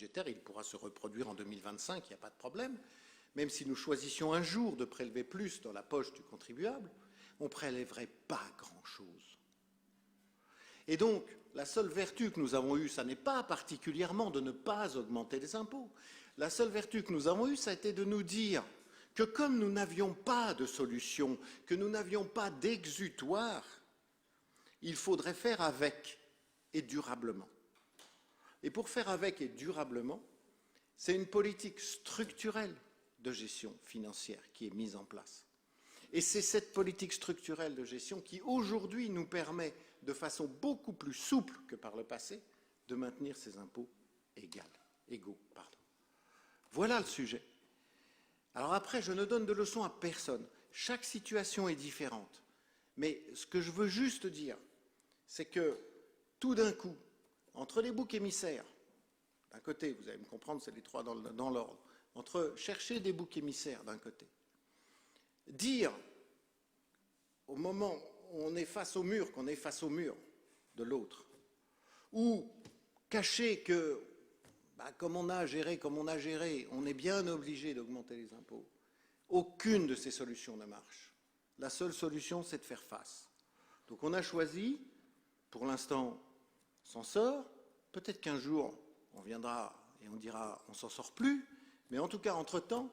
budgétaire, il pourra se reproduire en 2025, il n'y a pas de problème. Même si nous choisissions un jour de prélever plus dans la poche du contribuable, on ne prélèverait pas grand-chose. Et donc, la seule vertu que nous avons eue, ça n'est pas particulièrement de ne pas augmenter les impôts. La seule vertu que nous avons eue, ça a été de nous dire que comme nous n'avions pas de solution, que nous n'avions pas d'exutoire, il faudrait faire avec et durablement. Et pour faire avec et durablement, c'est une politique structurelle de gestion financière qui est mise en place. Et c'est cette politique structurelle de gestion qui, aujourd'hui, nous permet, de façon beaucoup plus souple que par le passé, de maintenir ces impôts égaux. Voilà le sujet. Alors après, je ne donne de leçons à personne. Chaque situation est différente. Mais ce que je veux juste dire, c'est que tout d'un coup, entre les boucs émissaires, d'un côté, vous allez me comprendre, c'est les trois dans l'ordre, entre chercher des boucs émissaires d'un côté, dire au moment où on est face au mur qu'on est face au mur de l'autre, ou cacher que, comme on a géré, on est bien obligé d'augmenter les impôts. Aucune de ces solutions ne marche. La seule solution, c'est de faire face. Donc on a choisi, pour l'instant, on s'en sort. Peut-être qu'un jour, on viendra et on dira, on s'en sort plus. Mais en tout cas, entre-temps,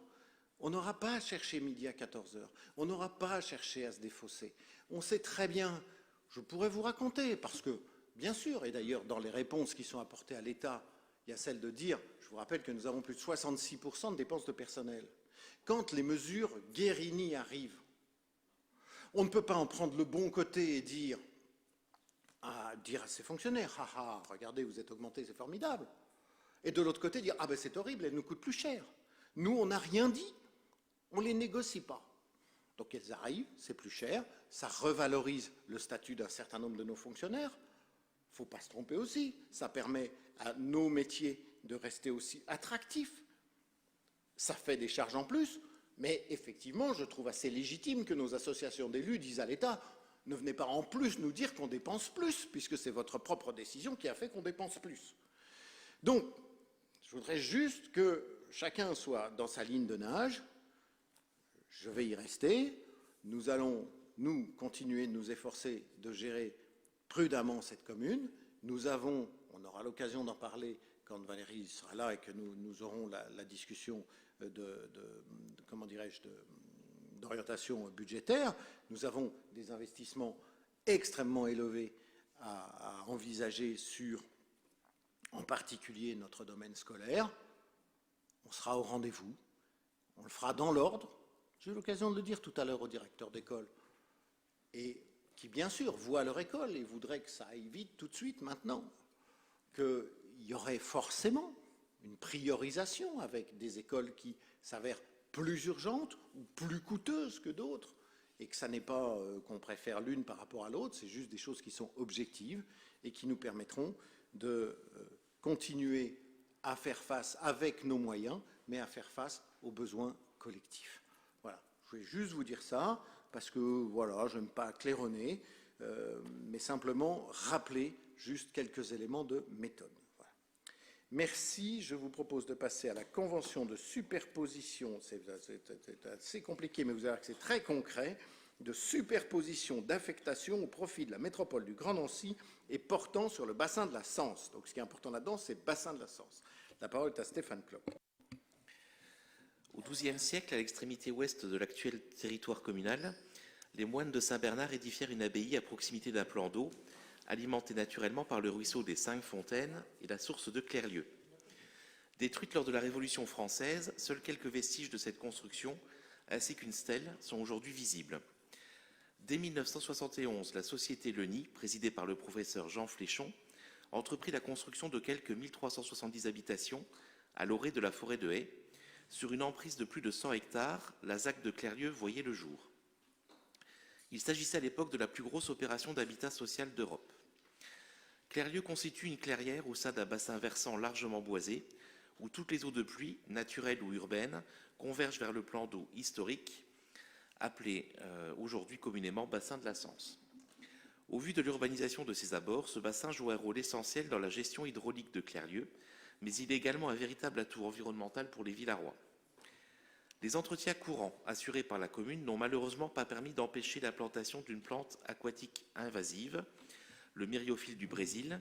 on n'aura pas à chercher midi à 14 h. On n'aura pas à chercher à se défausser. On sait très bien, je pourrais vous raconter, parce que, bien sûr, et d'ailleurs, dans les réponses qui sont apportées à l'État, il y a celle de dire, je vous rappelle que nous avons plus de 66% de dépenses de personnel. Quand les mesures Guérini arrivent, on ne peut pas en prendre le bon côté et dire à ces fonctionnaires, regardez, vous êtes augmentés, c'est formidable. Et de l'autre côté, dire, c'est horrible, elles nous coûtent plus cher. Nous, on n'a rien dit, on ne les négocie pas. Donc elles arrivent, c'est plus cher, ça revalorise le statut d'un certain nombre de nos fonctionnaires. Il ne faut pas se tromper aussi, ça permet à nos métiers de rester aussi attractifs. Ça fait des charges en plus, mais effectivement, je trouve assez légitime que nos associations d'élus disent à l'État, ne venez pas en plus nous dire qu'on dépense plus, puisque c'est votre propre décision qui a fait qu'on dépense plus. Donc, je voudrais juste que chacun soit dans sa ligne de nage. Je vais y rester. Nous allons, nous, continuer de nous efforcer de gérer prudemment cette commune. On aura l'occasion d'en parler quand Valérie sera là et que nous aurons la discussion d'orientation budgétaire. Nous avons des investissements extrêmement élevés à envisager sur, en particulier, notre domaine scolaire. On sera au rendez-vous. On le fera dans l'ordre. J'ai eu l'occasion de le dire tout à l'heure au directeur d'école. Et qui, bien sûr, voient leur école et voudraient que ça aille vite tout de suite maintenant, qu'il y aurait forcément une priorisation avec des écoles qui s'avèrent plus urgentes ou plus coûteuses que d'autres, et que ça n'est pas qu'on préfère l'une par rapport à l'autre, c'est juste des choses qui sont objectives et qui nous permettront de continuer à faire face avec nos moyens, mais à faire face aux besoins collectifs. Voilà, je voulais juste vous dire ça, parce que, voilà, je n'aime pas claironner, mais simplement rappeler juste quelques éléments de méthode. Voilà. Merci, je vous propose de passer à la convention de superposition, c'est assez compliqué, mais vous allez voir que c'est très concret, de superposition d'affectation au profit de la métropole du Grand Nancy et portant sur le bassin de la Sens. Donc ce qui est important là-dedans, c'est le bassin de la Sens. La parole est à Stéphane Klopp. Au XIIe siècle, à l'extrémité ouest de l'actuel territoire communal, les moines de Saint-Bernard édifièrent une abbaye à proximité d'un plan d'eau, alimenté naturellement par le ruisseau des Cinq Fontaines et la source de Clerlieu. Détruite lors de la Révolution française, seuls quelques vestiges de cette construction, ainsi qu'une stèle, sont aujourd'hui visibles. Dès 1971, la société Le Nid, présidée par le professeur Jean Fléchon, entreprit la construction de quelques 1370 habitations à l'orée de la forêt de Haye. Sur une emprise de plus de 100 hectares, la ZAC de Clerlieu voyait le jour. Il s'agissait à l'époque de la plus grosse opération d'habitat social d'Europe. Clerlieu constitue une clairière au sein d'un bassin versant largement boisé, où toutes les eaux de pluie, naturelles ou urbaines, convergent vers le plan d'eau historique, appelé aujourd'hui communément bassin de la Sens. Au vu de l'urbanisation de ses abords, ce bassin joue un rôle essentiel dans la gestion hydraulique de Clerlieu, mais il est également un véritable atout environnemental pour les Villarois. Les entretiens courants assurés par la commune n'ont malheureusement pas permis d'empêcher la plantation d'une plante aquatique invasive, le myriophile du Brésil,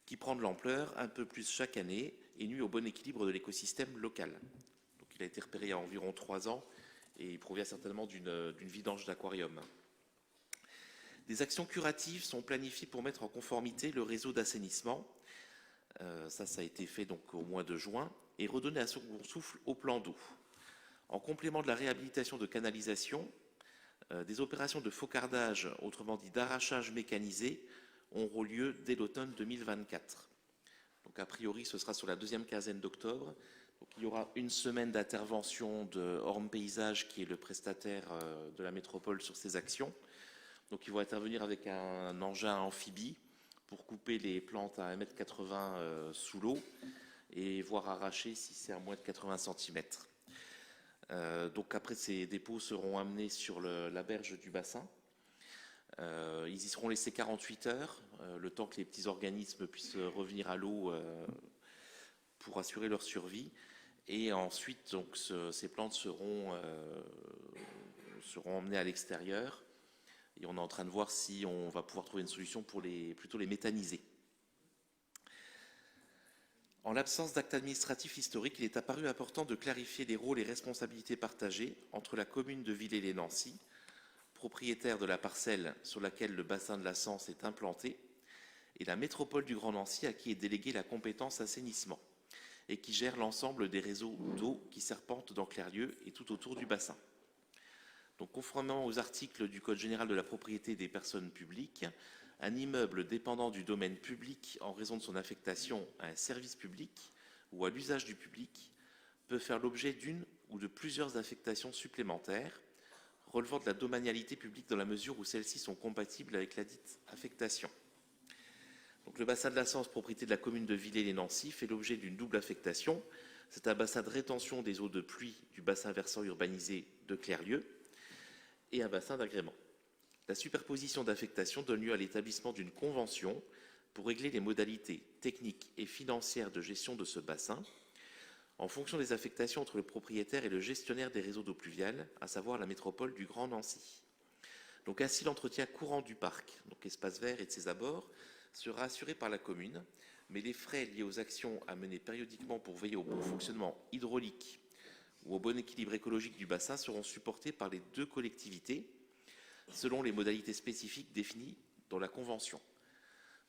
qui prend de l'ampleur un peu plus chaque année et nuit au bon équilibre de l'écosystème local. Donc, il a été repéré il y a environ 3 ans et il provient certainement d'une vidange d'aquarium. Des actions curatives sont planifiées pour mettre en conformité le réseau d'assainissement. Ça a été fait donc au mois de juin et redonner un second souffle au plan d'eau. En complément de la réhabilitation de canalisation, des opérations de faucardage, autrement dit d'arrachage mécanisé, auront lieu dès l'automne 2024. Donc a priori, ce sera sur la deuxième quinzaine d'octobre. Donc il y aura une semaine d'intervention de Orme Paysage, qui est le prestataire de la métropole sur ces actions. Donc ils vont intervenir avec un engin amphibie pour couper les plantes à 1,80 m sous l'eau et voir arracher si c'est à moins de 80 cm. Donc après, ces dépôts seront amenés sur la berge du bassin. Ils y seront laissés 48 heures, le temps que les petits organismes puissent revenir à l'eau pour assurer leur survie. Et ensuite, donc, ces plantes seront emmenées à l'extérieur. Et on est en train de voir si on va pouvoir trouver une solution pour plutôt les méthaniser. En l'absence d'acte administratif historique, il est apparu important de clarifier les rôles et responsabilités partagées entre la commune de Villers-lès-Nancy, propriétaire de la parcelle sur laquelle le bassin de la Sens est implanté, et la métropole du Grand Nancy, à qui est déléguée la compétence assainissement, et qui gère l'ensemble des réseaux d'eau qui serpentent dans Clerlieu et tout autour du bassin. Donc, conformément aux articles du Code général de la propriété des personnes publiques, un immeuble dépendant du domaine public en raison de son affectation à un service public ou à l'usage du public peut faire l'objet d'une ou de plusieurs affectations supplémentaires relevant de la domanialité publique dans la mesure où celles-ci sont compatibles avec la dite affectation. Donc, le bassin de la Sens, propriété de la commune de Villers-lès-Nancy, fait l'objet d'une double affectation. C'est un bassin de rétention des eaux de pluie du bassin versant urbanisé de Clerlieu et un bassin d'agrément. La superposition d'affectations donne lieu à l'établissement d'une convention pour régler les modalités techniques et financières de gestion de ce bassin en fonction des affectations entre le propriétaire et le gestionnaire des réseaux d'eau pluviale, à savoir la métropole du Grand Nancy. Donc ainsi, l'entretien courant du parc, donc espace vert et de ses abords, sera assuré par la commune, mais les frais liés aux actions à mener périodiquement pour veiller au bon fonctionnement hydraulique ou au bon équilibre écologique du bassin seront supportés par les deux collectivités, selon les modalités spécifiques définies dans la Convention.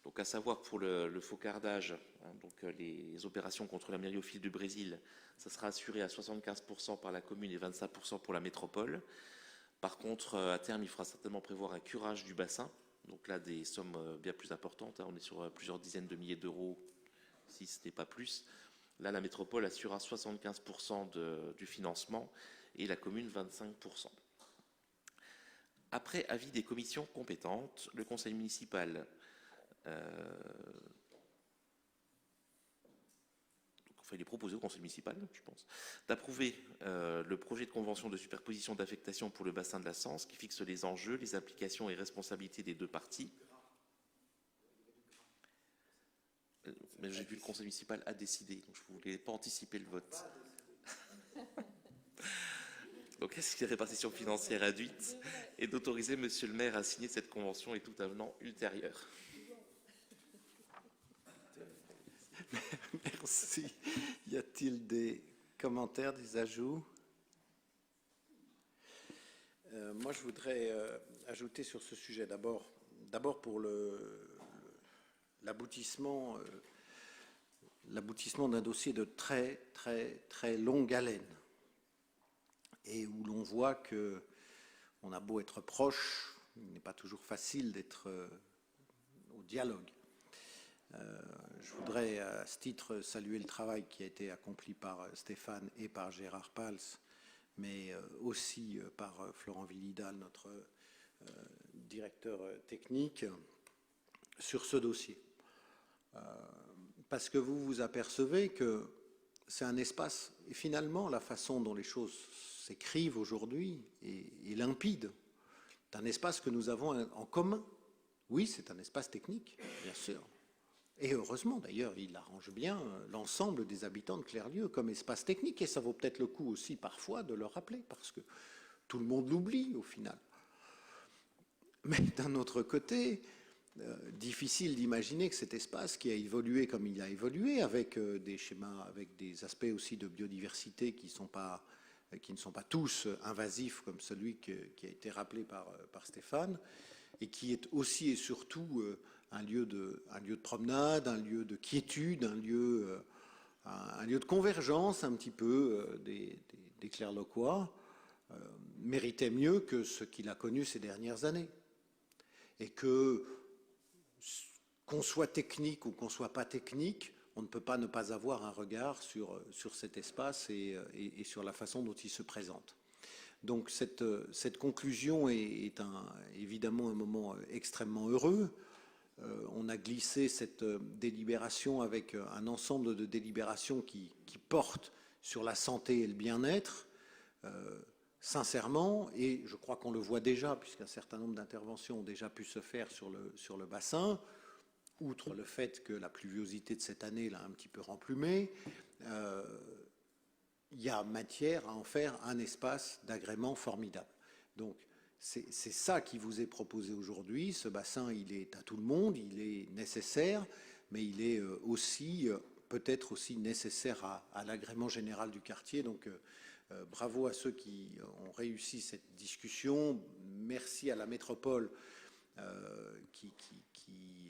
Donc, à savoir pour le faucardage, donc les opérations contre la myriophile du Brésil, ça sera assuré à 75% par la commune et 25% pour la métropole. Par contre, à terme, il faudra certainement prévoir un curage du bassin. Donc là, des sommes bien plus importantes. On est sur plusieurs dizaines de milliers d'euros, si ce n'est pas plus. Là, la métropole assurera 75% du financement et la commune 25%. Après avis des commissions compétentes, le conseil municipal il est proposé au conseil municipal, je pense, d'approuver le projet de convention de superposition d'affectation pour le bassin de la Sens qui fixe les enjeux, les applications et responsabilités des deux parties. Mais j'ai vu le conseil municipal a décidé, donc je ne voulais pas anticiper le vote. Donc, est-ce qu'il y a répartition financière induite et d'autoriser monsieur le maire à signer cette convention et tout avenant ultérieur. Merci. Y a-t-il des commentaires, des ajouts? Moi, je voudrais ajouter sur ce sujet d'abord pour l'aboutissement d'un dossier de très, très, très longue haleine et où l'on voit que on a beau être proche, il n'est pas toujours facile d'être au dialogue. Je voudrais à ce titre saluer le travail qui a été accompli par Stéphane et par Gérard Pals, mais aussi par Florent Villidal, notre directeur technique, sur ce dossier. Parce que vous vous apercevez que c'est un espace, et finalement la façon dont les choses s'écrivent aujourd'hui est limpide. C'est un espace que nous avons en commun. Oui, c'est un espace technique, bien sûr. Et heureusement, d'ailleurs, il arrange bien l'ensemble des habitants de Clerlieu comme espace technique. Et ça vaut peut-être le coup aussi parfois de le rappeler, parce que tout le monde l'oublie au final. Mais d'un autre côté, difficile d'imaginer que cet espace qui a évolué comme il a évolué, avec des schémas, avec des aspects aussi de biodiversité qui ne sont pas tous invasifs comme celui qui a été rappelé par Stéphane, et qui est aussi et surtout un lieu de promenade, un lieu de quiétude, un lieu de convergence un petit peu des Clerloquois, méritait mieux que ce qu'il a connu ces dernières années. Et qu'on soit technique ou qu'on soit pas technique, on ne peut pas ne pas avoir un regard sur cet espace et sur la façon dont il se présente. Donc cette conclusion est évidemment un moment extrêmement heureux. On a glissé cette délibération avec un ensemble de délibérations qui portent sur la santé et le bien-être, sincèrement, et je crois qu'on le voit déjà, puisqu'un certain nombre d'interventions ont déjà pu se faire sur le bassin, outre le fait que la pluviosité de cette année l'a un petit peu remplumé, il y a matière à en faire un espace d'agrément formidable. Donc c'est ça qui vous est proposé aujourd'hui. Ce bassin, il est à tout le monde, il est nécessaire, mais il est aussi peut-être aussi nécessaire à l'agrément général du quartier. Donc bravo à ceux qui ont réussi cette discussion. Merci à la métropole qui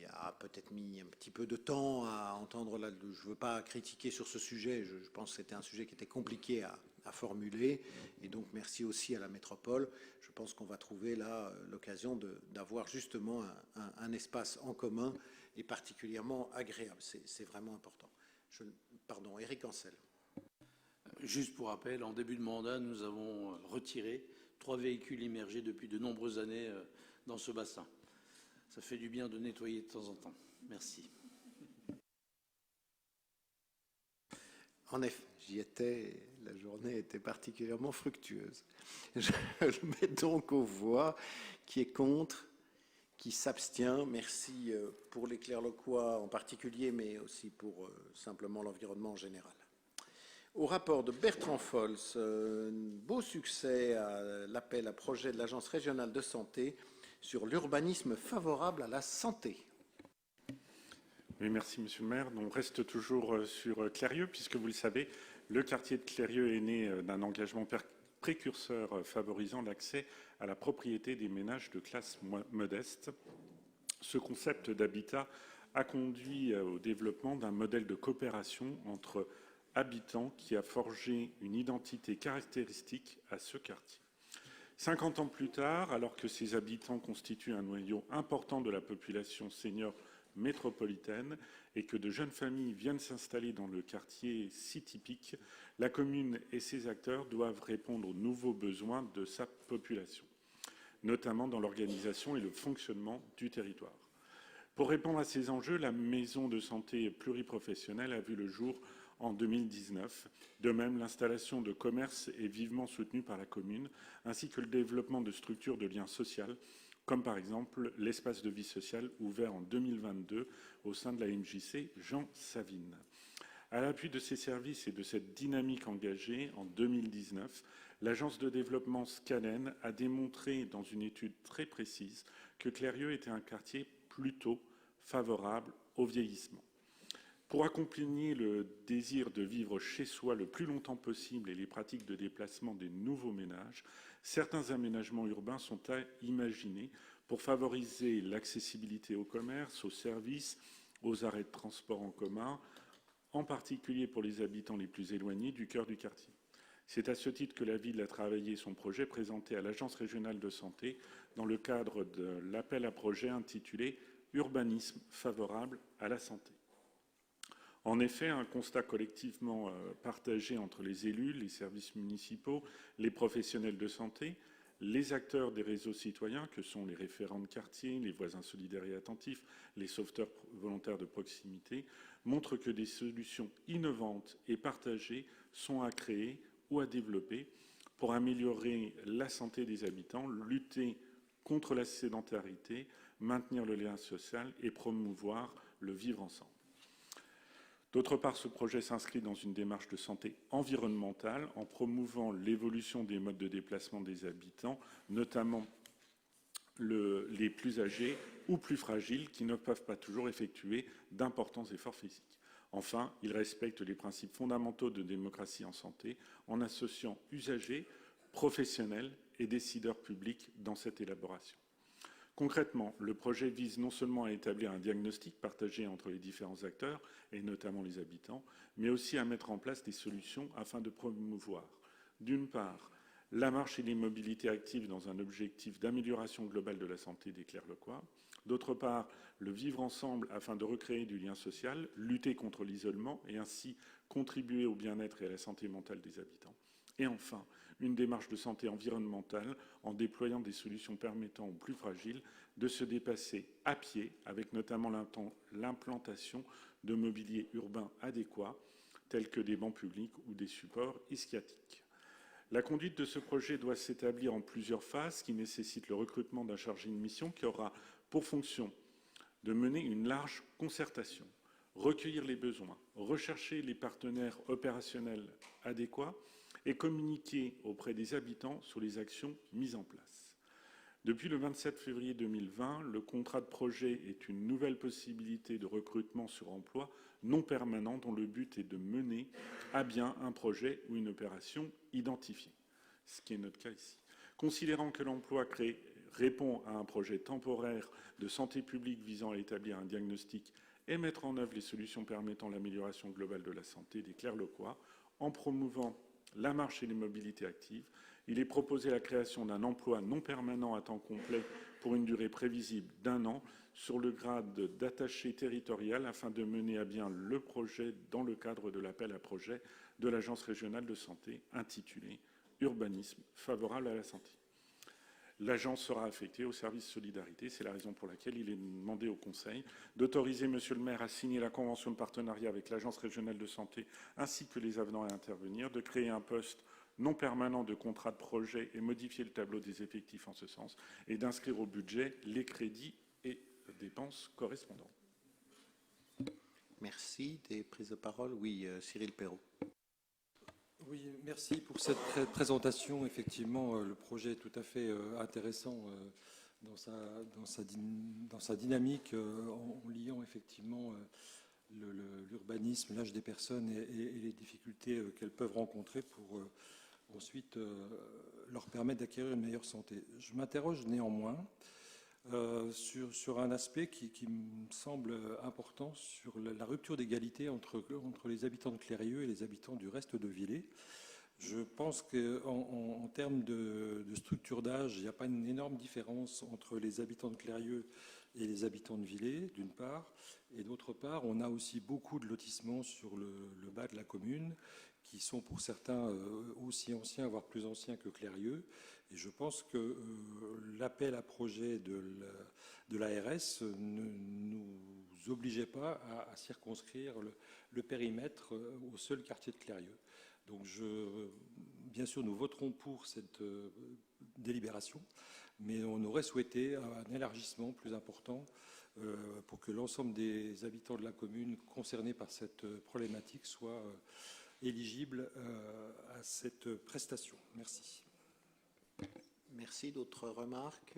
a peut-être mis un petit peu de temps à entendre. Je ne veux pas critiquer sur ce sujet. Je pense que c'était un sujet qui était compliqué à formuler. Et donc merci aussi à la métropole. Je pense qu'on va trouver là l'occasion d'avoir justement un espace en commun et particulièrement agréable. C'est vraiment important. Pardon, Éric Ancel. Juste pour rappel, en début de mandat, nous avons retiré 3 véhicules immergés depuis de nombreuses années dans ce bassin. Ça fait du bien de nettoyer de temps en temps. Merci. En effet, j'y étais, la journée était particulièrement fructueuse. Je le mets donc aux voix. Qui est contre? Qui s'abstient? Merci pour les Clerloquois en particulier, mais aussi pour simplement l'environnement en général. Au rapport de Bertrand Fols, beau succès à l'appel à projet de l'Agence régionale de santé sur l'urbanisme favorable à la santé. Oui, merci Monsieur le maire. On reste toujours sur Clerlieu, puisque vous le savez, le quartier de Clerlieu est né d'un engagement précurseur favorisant l'accès à la propriété des ménages de classe modeste. Ce concept d'habitat a conduit au développement d'un modèle de coopération entre habitants qui a forgé une identité caractéristique à ce quartier. 50 ans plus tard, alors que ces habitants constituent un noyau important de la population senior métropolitaine et que de jeunes familles viennent s'installer dans le quartier si typique, la commune et ses acteurs doivent répondre aux nouveaux besoins de sa population, notamment dans l'organisation et le fonctionnement du territoire. Pour répondre à ces enjeux, la maison de santé pluriprofessionnelle a vu le jour en 2019. De même, l'installation de commerces est vivement soutenue par la commune, ainsi que le développement de structures de lien social, comme par exemple l'espace de vie sociale ouvert en 2022 au sein de la MJC Jean Savine. À l'appui de ces services et de cette dynamique engagée, en 2019, l'agence de développement Scalen a démontré dans une étude très précise que Clerlieu était un quartier plutôt favorable au vieillissement. Pour accompagner le désir de vivre chez soi le plus longtemps possible et les pratiques de déplacement des nouveaux ménages, certains aménagements urbains sont à imaginer pour favoriser l'accessibilité au commerce, aux services, aux arrêts de transport en commun, en particulier pour les habitants les plus éloignés du cœur du quartier. C'est à ce titre que la ville a travaillé son projet présenté à l'Agence régionale de santé dans le cadre de l'appel à projet intitulé « Urbanisme favorable à la santé ». En effet, un constat collectivement partagé entre les élus, les services municipaux, les professionnels de santé, les acteurs des réseaux citoyens, que sont les référents de quartier, les voisins solidaires et attentifs, les sauveteurs volontaires de proximité, montre que des solutions innovantes et partagées sont à créer ou à développer pour améliorer la santé des habitants, lutter contre la sédentarité, maintenir le lien social et promouvoir le vivre ensemble. D'autre part, ce projet s'inscrit dans une démarche de santé environnementale en promouvant l'évolution des modes de déplacement des habitants, notamment les plus âgés ou plus fragiles qui ne peuvent pas toujours effectuer d'importants efforts physiques. Enfin, il respecte les principes fondamentaux de démocratie en santé en associant usagers, professionnels et décideurs publics dans cette élaboration. Concrètement, le projet vise non seulement à établir un diagnostic partagé entre les différents acteurs, et notamment les habitants, mais aussi à mettre en place des solutions afin de promouvoir, d'une part, la marche et les mobilités actives dans un objectif d'amélioration globale de la santé des Clairlecois, d'autre part, le vivre ensemble afin de recréer du lien social, lutter contre l'isolement et ainsi contribuer au bien-être et à la santé mentale des habitants. Et enfin, une démarche de santé environnementale en déployant des solutions permettant aux plus fragiles de se dépasser à pied, avec notamment l'implantation de mobilier urbain adéquat, tels que des bancs publics ou des supports ischiatiques. La conduite de ce projet doit s'établir en plusieurs phases qui nécessitent le recrutement d'un chargé de mission qui aura pour fonction de mener une large concertation, recueillir les besoins, rechercher les partenaires opérationnels adéquats et communiquer auprès des habitants sur les actions mises en place. Depuis le 27 février 2020, le contrat de projet est une nouvelle possibilité de recrutement sur emploi non permanent dont le but est de mener à bien un projet ou une opération identifiée, ce qui est notre cas ici. Considérant que l'emploi créé répond à un projet temporaire de santé publique visant à établir un diagnostic et mettre en œuvre les solutions permettant l'amélioration globale de la santé des Clairlecois, en promouvant la marche et les mobilités actives, il est proposé la création d'un emploi non permanent à temps complet pour une durée prévisible d'1 an sur le grade d'attaché territorial afin de mener à bien le projet dans le cadre de l'appel à projet de l'Agence régionale de santé intitulé « Urbanisme favorable à la santé ». L'agence sera affectée au service solidarité. C'est la raison pour laquelle il est demandé au Conseil d'autoriser Monsieur le maire à signer la convention de partenariat avec l'Agence régionale de santé ainsi que les avenants à intervenir, de créer un poste non permanent de contrat de projet et modifier le tableau des effectifs en ce sens, et d'inscrire au budget les crédits et dépenses correspondants. Merci. Des prises de parole? Oui, Cyril Perrault. Oui, merci pour cette présentation. Effectivement, le projet est tout à fait intéressant dans sa dynamique, en liant effectivement l'urbanisme, l'âge des personnes et les difficultés qu'elles peuvent rencontrer pour ensuite leur permettre d'acquérir une meilleure santé. Je m'interroge néanmoins sur un aspect qui me semble important, sur la rupture d'égalité entre les habitants de Clérieux et les habitants du reste de Villers. Je pense qu'en termes de structure d'âge, il n'y a pas une énorme différence entre les habitants de Clérieux et les habitants de Villers, d'une part. Et d'autre part, on a aussi beaucoup de lotissements sur le bas de la commune, qui sont pour certains aussi anciens, voire plus anciens que Clérieux. Et je pense que l'appel à projet de l'ARS ne nous obligeait pas à circonscrire le périmètre au seul quartier de Clérieux. Donc bien sûr, nous voterons pour cette délibération, mais on aurait souhaité un élargissement plus important pour que l'ensemble des habitants de la commune concernés par cette problématique soient éligibles à cette prestation. Merci. Merci. D'autres remarques?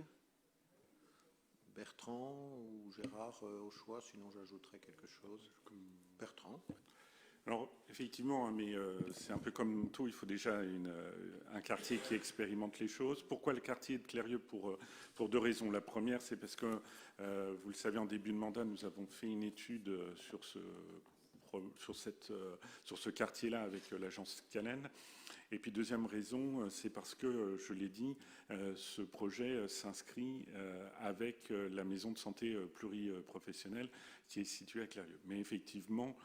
Bertrand ou Gérard au choix, sinon j'ajouterai quelque chose. Bertrand. Alors, effectivement, mais c'est un peu comme tout, il faut déjà un quartier qui expérimente les choses. Pourquoi le quartier de Clérieux? Pour deux raisons. La première, c'est parce que, vous le savez, en début de mandat, nous avons fait une étude sur ce quartier-là avec l'agence Calen. Et puis deuxième raison, c'est parce que, je l'ai dit, ce projet s'inscrit avec la maison de santé pluriprofessionnelle qui est située à Clérieux. Mais effectivement,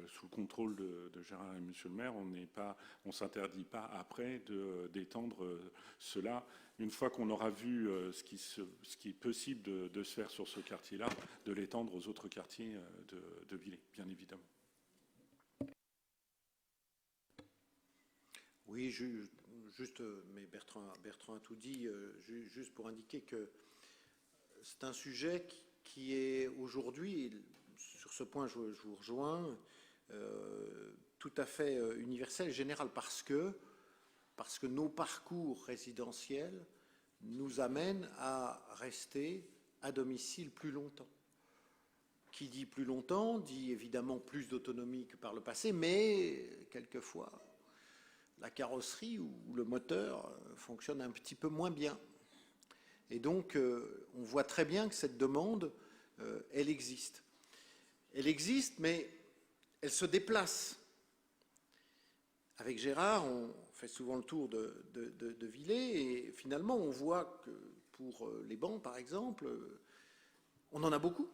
sous le contrôle de Gérard et Monsieur le maire, on s'interdit pas après d'étendre cela. Une fois qu'on aura vu ce qui est possible de se faire sur ce quartier-là, de l'étendre aux autres quartiers de Villers, bien évidemment. Oui, juste, mais Bertrand a tout dit, juste pour indiquer que c'est un sujet qui est aujourd'hui, sur ce point je vous rejoins, tout à fait universelle, générale, parce que nos parcours résidentiels nous amènent à rester à domicile plus longtemps. Qui dit plus longtemps, dit évidemment plus d'autonomie que par le passé, mais quelquefois, la carrosserie ou le moteur fonctionne un petit peu moins bien. Et donc, on voit très bien que cette demande, elle existe. Elle existe, mais elle se déplace. Avec Gérard, on fait souvent le tour de Villers, et finalement, on voit que pour les bancs, par exemple, on en a beaucoup.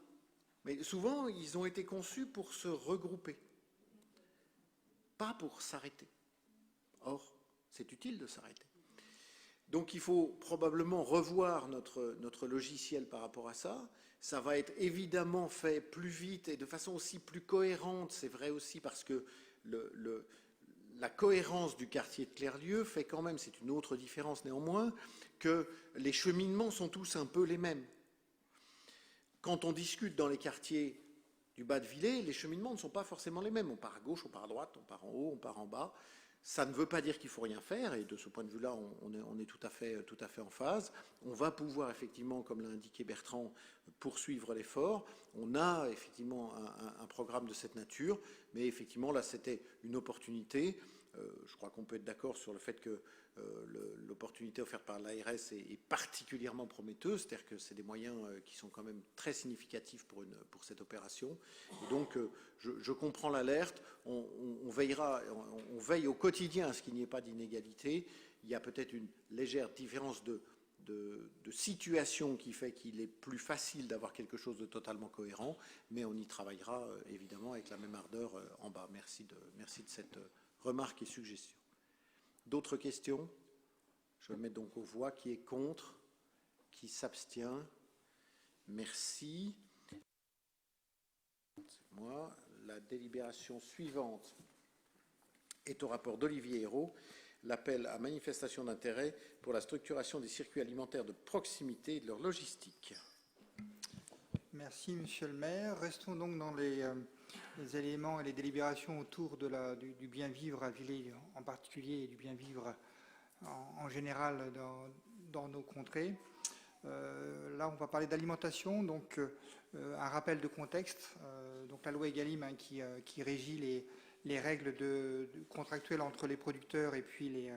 Mais souvent, ils ont été conçus pour se regrouper, pas pour s'arrêter. Or, c'est utile de s'arrêter. Donc, il faut probablement revoir notre logiciel par rapport à ça. Ça va être évidemment fait plus vite et de façon aussi plus cohérente. C'est vrai aussi parce que la cohérence du quartier de Clerlieu fait quand même, c'est une autre différence néanmoins, que les cheminements sont tous un peu les mêmes. Quand on discute dans les quartiers du bas de Villers, les cheminements ne sont pas forcément les mêmes. On part à gauche, on part à droite, on part en haut, on part en bas. Ça ne veut pas dire qu'il ne faut rien faire, et de ce point de vue-là, on est tout à fait en phase. On va pouvoir effectivement, comme l'a indiqué Bertrand, poursuivre l'effort. On a effectivement un programme de cette nature, mais effectivement, là, c'était une opportunité. Je crois qu'on peut être d'accord sur le fait que l'opportunité offerte par l'ARS est particulièrement prometteuse, c'est-à-dire que c'est des moyens qui sont quand même très significatifs pour cette opération. Et donc, je comprends l'alerte. On veille au quotidien à ce qu'il n'y ait pas d'inégalité. Il y a peut-être une légère différence de situation qui fait qu'il est plus facile d'avoir quelque chose de totalement cohérent, mais on y travaillera évidemment avec la même ardeur en bas. Merci de cette remarque et suggestion. D'autres questions? Je mets donc aux voix. Qui est contre? Qui s'abstient? Merci. C'est moi. La délibération suivante est au rapport d'Olivier Hérault, l'appel à manifestation d'intérêt pour la structuration des circuits alimentaires de proximité et de leur logistique. Merci, Monsieur le maire. Restons donc dans les éléments et les délibérations autour du bien vivre à Villers en particulier et du bien vivre en général dans nos contrées. Là, on va parler d'alimentation, donc un rappel de contexte. Donc la loi Egalim qui régit les règles contractuelles entre les producteurs et puis les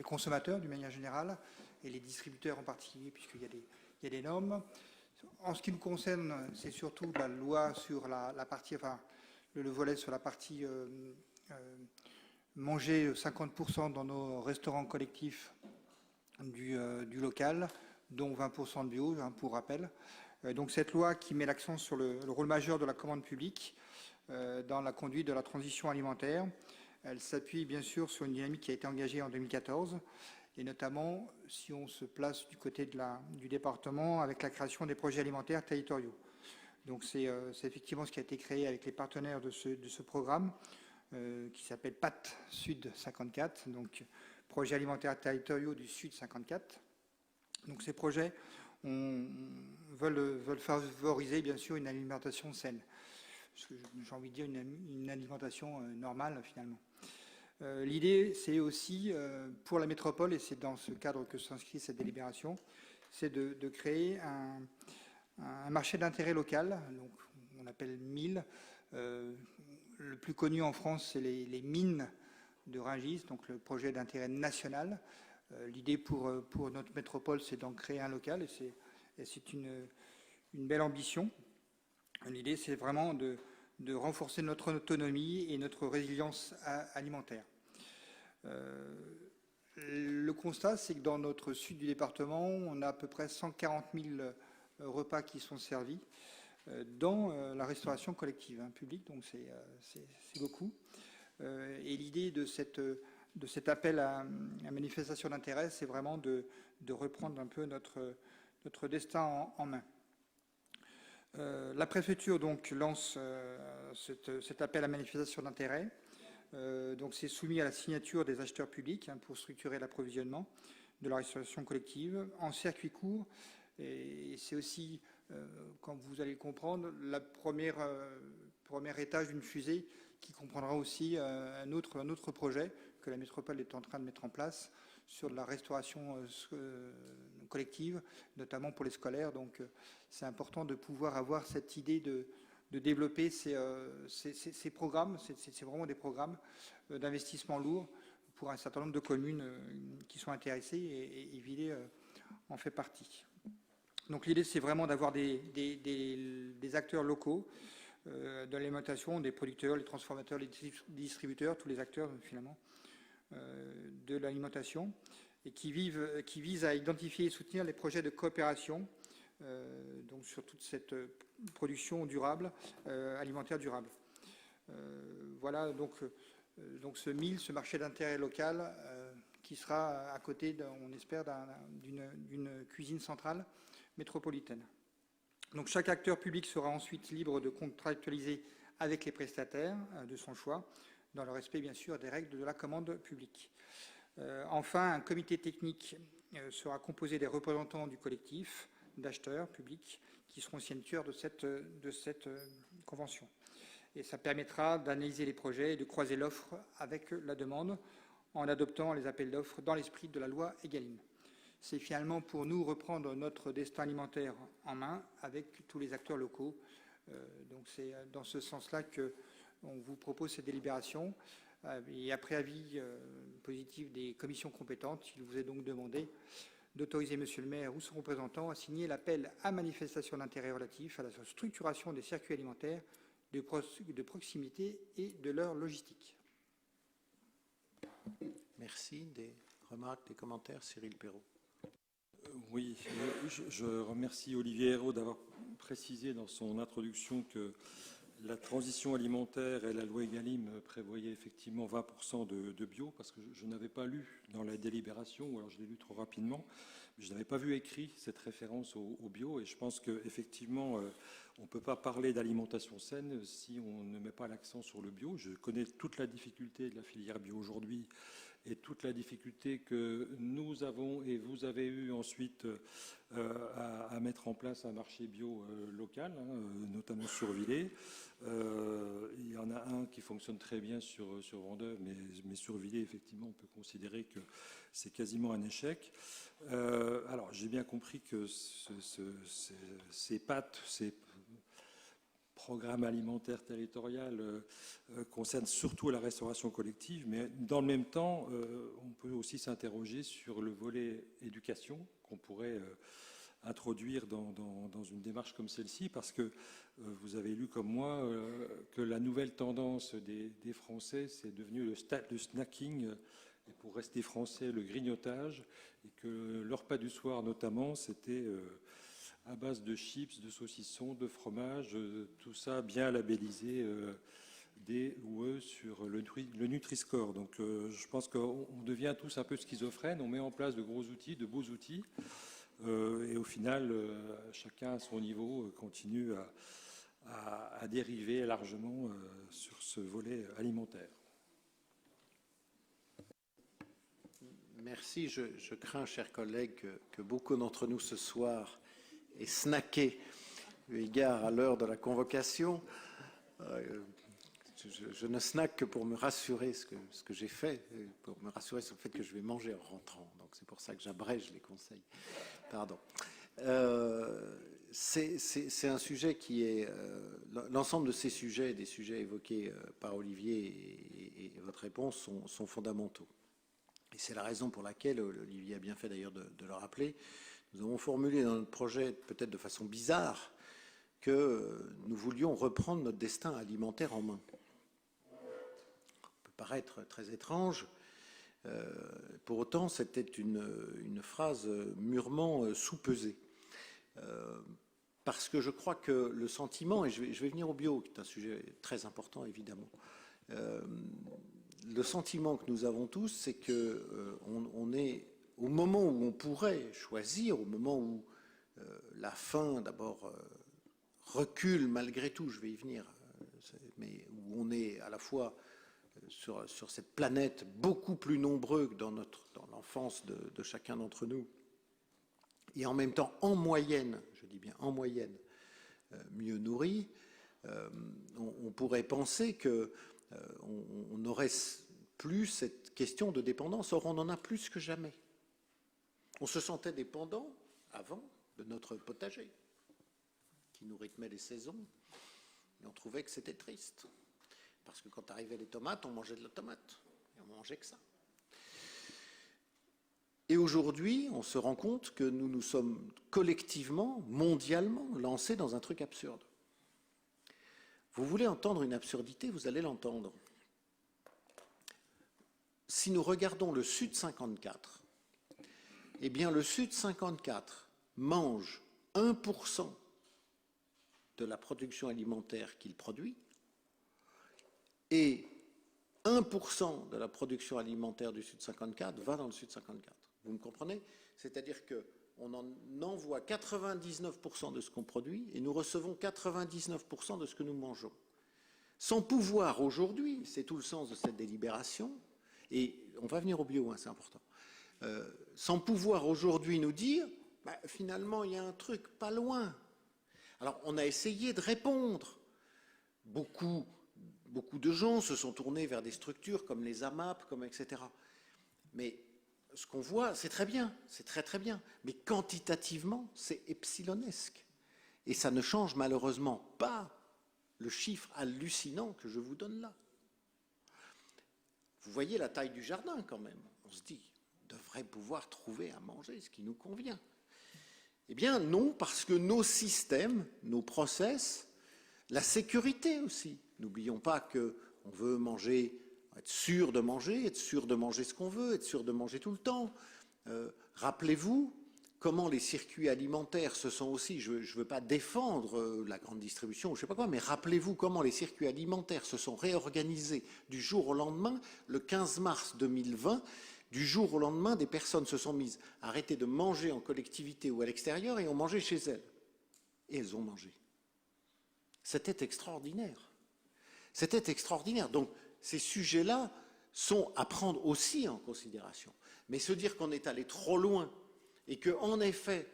consommateurs d'une manière générale et les distributeurs en particulier, puisqu'il y a des normes. En ce qui nous concerne, c'est surtout la loi sur la partie, enfin le volet sur la partie manger 50% dans nos restaurants collectifs du local, dont 20% de bio, pour rappel. Donc cette loi qui met l'accent sur le rôle majeur de la commande publique dans la conduite de la transition alimentaire. Elle s'appuie bien sûr sur une dynamique qui a été engagée en 2014, et notamment si on se place du côté du département avec la création des projets alimentaires territoriaux. Donc c'est effectivement ce qui a été créé avec les partenaires de ce programme qui s'appelle PAT Sud 54, donc projets alimentaires territoriaux du Sud 54. Donc ces projets veulent favoriser bien sûr une alimentation saine. J'ai envie de dire une alimentation normale finalement. L'idée, c'est aussi pour la métropole, et c'est dans ce cadre que s'inscrit cette délibération, c'est de créer un marché d'intérêt local, donc on appelle MIL. Le plus connu en France, c'est les mines de Rungis, donc le projet d'intérêt national. L'idée pour notre métropole, c'est d'en créer un local, et c'est une belle ambition. L'idée, c'est vraiment de renforcer notre autonomie et notre résilience alimentaire. Le constat, c'est que dans notre sud du département, on a à peu près 140 000 repas qui sont servis dans la restauration collective publique, donc c'est beaucoup. Et l'idée de cet appel à manifestation d'intérêt, c'est vraiment de reprendre un peu notre destin en main. La préfecture donc lance cet appel à manifestation d'intérêt. Donc c'est soumis à la signature des acheteurs publics pour structurer l'approvisionnement de la restauration collective en circuit court. Et c'est aussi comme vous allez le comprendre, premier étage d'une fusée qui comprendra aussi un autre projet que la métropole est en train de mettre en place sur de la restauration collective, notamment pour les scolaires. Donc c'est important de pouvoir avoir cette idée de développer ces programmes. C'est vraiment des programmes d'investissement lourd pour un certain nombre de communes qui sont intéressées, et Villers en fait partie. Donc l'idée, c'est vraiment d'avoir des acteurs locaux de l'alimentation, des producteurs, les transformateurs, les distributeurs, tous les acteurs finalement de l'alimentation, et qui visent à identifier et soutenir les projets de coopération donc sur toute cette production durable, alimentaire durable. Voilà donc ce marché d'intérêt local qui sera à côté, on espère, d'une cuisine centrale métropolitaine. Donc chaque acteur public sera ensuite libre de contractualiser avec les prestataires de son choix, dans le respect bien sûr des règles de la commande publique. Enfin, un comité technique sera composé des représentants du collectif d'acheteurs publics qui seront signataires de cette convention. Et ça permettra d'analyser les projets et de croiser l'offre avec la demande en adoptant les appels d'offres dans l'esprit de la loi Egalim. C'est finalement pour nous reprendre notre destin alimentaire en main avec tous les acteurs locaux. Donc c'est dans ce sens-là qu'on vous propose cette délibération. Et après avis positif des commissions compétentes, il vous est donc demandé d'autoriser Monsieur le maire ou son représentant à signer l'appel à manifestation d'intérêt relatif à la structuration des circuits alimentaires de proximité et de leur logistique. Merci. Des remarques, des commentaires, Cyril Perrault. Oui, je remercie Olivier Hérault d'avoir précisé dans son introduction que la transition alimentaire et la loi Egalim prévoyaient effectivement 20% de bio, parce que je n'avais pas lu dans la délibération, ou alors je l'ai lu trop rapidement, mais je n'avais pas vu écrit cette référence au bio, et je pense qu'effectivement, on ne peut pas parler d'alimentation saine si on ne met pas l'accent sur le bio. Je connais toute la difficulté de la filière bio aujourd'hui, et toute la difficulté que nous avons et vous avez eu ensuite à mettre en place un marché bio local, notamment sur Villers. Il y en a un qui fonctionne très bien sur Vendôme, mais sur Villers, effectivement, on peut considérer que c'est quasiment un échec. Alors, j'ai bien compris que ces programme alimentaire territorial concerne surtout la restauration collective, mais dans le même temps, on peut aussi s'interroger sur le volet éducation qu'on pourrait introduire dans une démarche comme celle-ci, parce que vous avez lu comme moi que la nouvelle tendance des Français, c'est devenu le snacking, et pour rester français, le grignotage, et que leur repas du soir notamment, c'était à base de chips, de saucissons, de fromage, tout ça bien labellisé D ou E sur le Nutri-Score. Donc je pense qu'on devient tous un peu schizophrènes, on met en place de gros outils, de beaux outils, et au final, chacun à son niveau continue à dériver largement sur ce volet alimentaire. Merci. Je crains, chers collègues, que beaucoup d'entre nous ce soir aient snacké eu égard à l'heure de la convocation. Je ne snack que pour me rassurer ce que j'ai fait, pour me rassurer sur le fait que je vais manger en rentrant. Donc c'est pour ça que j'abrège les conseils. Pardon. C'est un sujet qui est... L'ensemble de ces sujets, des sujets évoqués par Olivier et votre réponse sont fondamentaux. Et c'est la raison pour laquelle, Olivier a bien fait d'ailleurs de le rappeler, nous avons formulé dans notre projet, peut-être de façon bizarre, que nous voulions reprendre notre destin alimentaire en main. Ça peut paraître très étrange. Pour autant, c'était une phrase mûrement soupesée. Parce que je crois que le sentiment, et je vais venir au bio, qui est un sujet très important évidemment, le sentiment que nous avons tous, c'est qu'on est au moment où on pourrait choisir, au moment où la faim d'abord recule malgré tout, je vais y venir, mais où on est à la fois sur cette planète beaucoup plus nombreux que dans l'enfance de chacun d'entre nous, et en même temps en moyenne, je dis bien en moyenne, mieux nourris, on pourrait penser qu'on n'aurait plus cette question de dépendance. Or, on en a plus que jamais. On se sentait dépendant avant de notre potager, qui nous rythmait les saisons, et on trouvait que c'était triste. Parce que quand arrivaient les tomates, on mangeait de la tomate, et on mangeait que ça. Et aujourd'hui, on se rend compte que nous nous sommes collectivement, mondialement, lancés dans un truc absurde. Vous voulez entendre une absurdité, vous allez l'entendre. Si nous regardons le Sud 54, eh bien le Sud 54 mange 1% de la production alimentaire qu'il produit et 1% de la production alimentaire du Sud 54 va dans le Sud 54. Vous me comprenez? C'est-à-dire qu'on en envoie 99% de ce qu'on produit et nous recevons 99% de ce que nous mangeons. Sans pouvoir aujourd'hui, c'est tout le sens de cette délibération, et on va venir au bio, hein, c'est important, sans pouvoir aujourd'hui nous dire, finalement, il y a un truc pas loin. Alors, on a essayé de répondre. Beaucoup de gens se sont tournés vers des structures comme les AMAP, comme etc. Mais ce qu'on voit, c'est très bien, c'est très très bien. Mais quantitativement, c'est epsilonesque. Et ça ne change malheureusement pas le chiffre hallucinant que je vous donne là. Vous voyez la taille du jardin quand même. On se dit, on devrait pouvoir trouver à manger ce qui nous convient. Eh bien non, parce que nos systèmes, nos process, la sécurité aussi. N'oublions pas qu'on veut manger, être sûr de manger ce qu'on veut, être sûr de manger tout le temps. Rappelez-vous comment les circuits alimentaires se sont aussi, je ne veux pas défendre la grande distribution, je ne sais pas quoi, mais rappelez-vous comment les circuits alimentaires se sont réorganisés du jour au lendemain, le 15 mars 2020, du jour au lendemain, des personnes se sont mises à arrêter de manger en collectivité ou à l'extérieur et ont mangé chez elles. Et elles ont mangé. C'était extraordinaire. C'était extraordinaire. Donc, ces sujets-là sont à prendre aussi en considération. Mais se dire qu'on est allé trop loin et qu'en effet,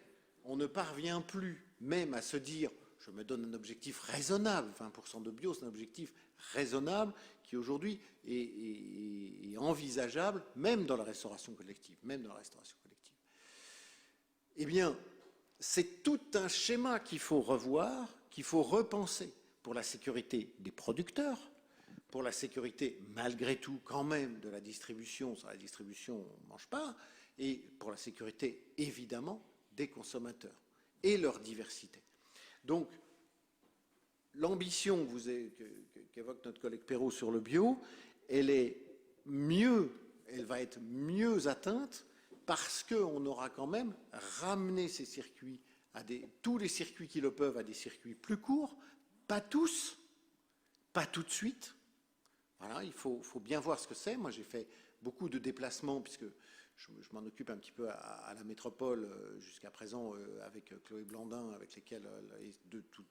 on ne parvient plus même à se dire, je me donne un objectif raisonnable, 20% de bio, c'est un objectif raisonnable qui aujourd'hui est envisageable, même dans la restauration collective, Eh bien, c'est tout un schéma qu'il faut revoir, qu'il faut repenser pour la sécurité des producteurs, pour la sécurité, malgré tout, quand même, de la distribution. Sans la distribution, on ne mange pas. Et pour la sécurité, évidemment, des consommateurs et leur diversité. Donc, l'ambition qu'évoque notre collègue Perrault sur le bio, elle va être mieux atteinte parce qu'on aura quand même ramené ces circuits, tous les circuits qui le peuvent, à des circuits plus courts, pas tous, pas tout de suite. Voilà, il faut bien voir ce que c'est. Moi, j'ai fait beaucoup de déplacements, puisque je m'en occupe un petit peu à la métropole jusqu'à présent avec Chloé Blandin, avec lesquels,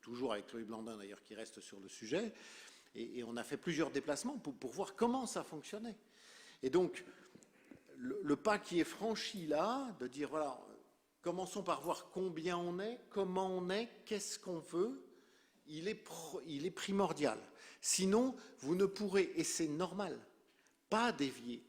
toujours avec Chloé Blandin d'ailleurs, qui reste sur le sujet. Et on a fait plusieurs déplacements pour voir comment ça fonctionnait. Et donc, le pas qui est franchi là, de dire, voilà, commençons par voir combien on est, comment on est, qu'est-ce qu'on veut, il est primordial. Sinon, vous ne pourrez, et c'est normal, pas dévier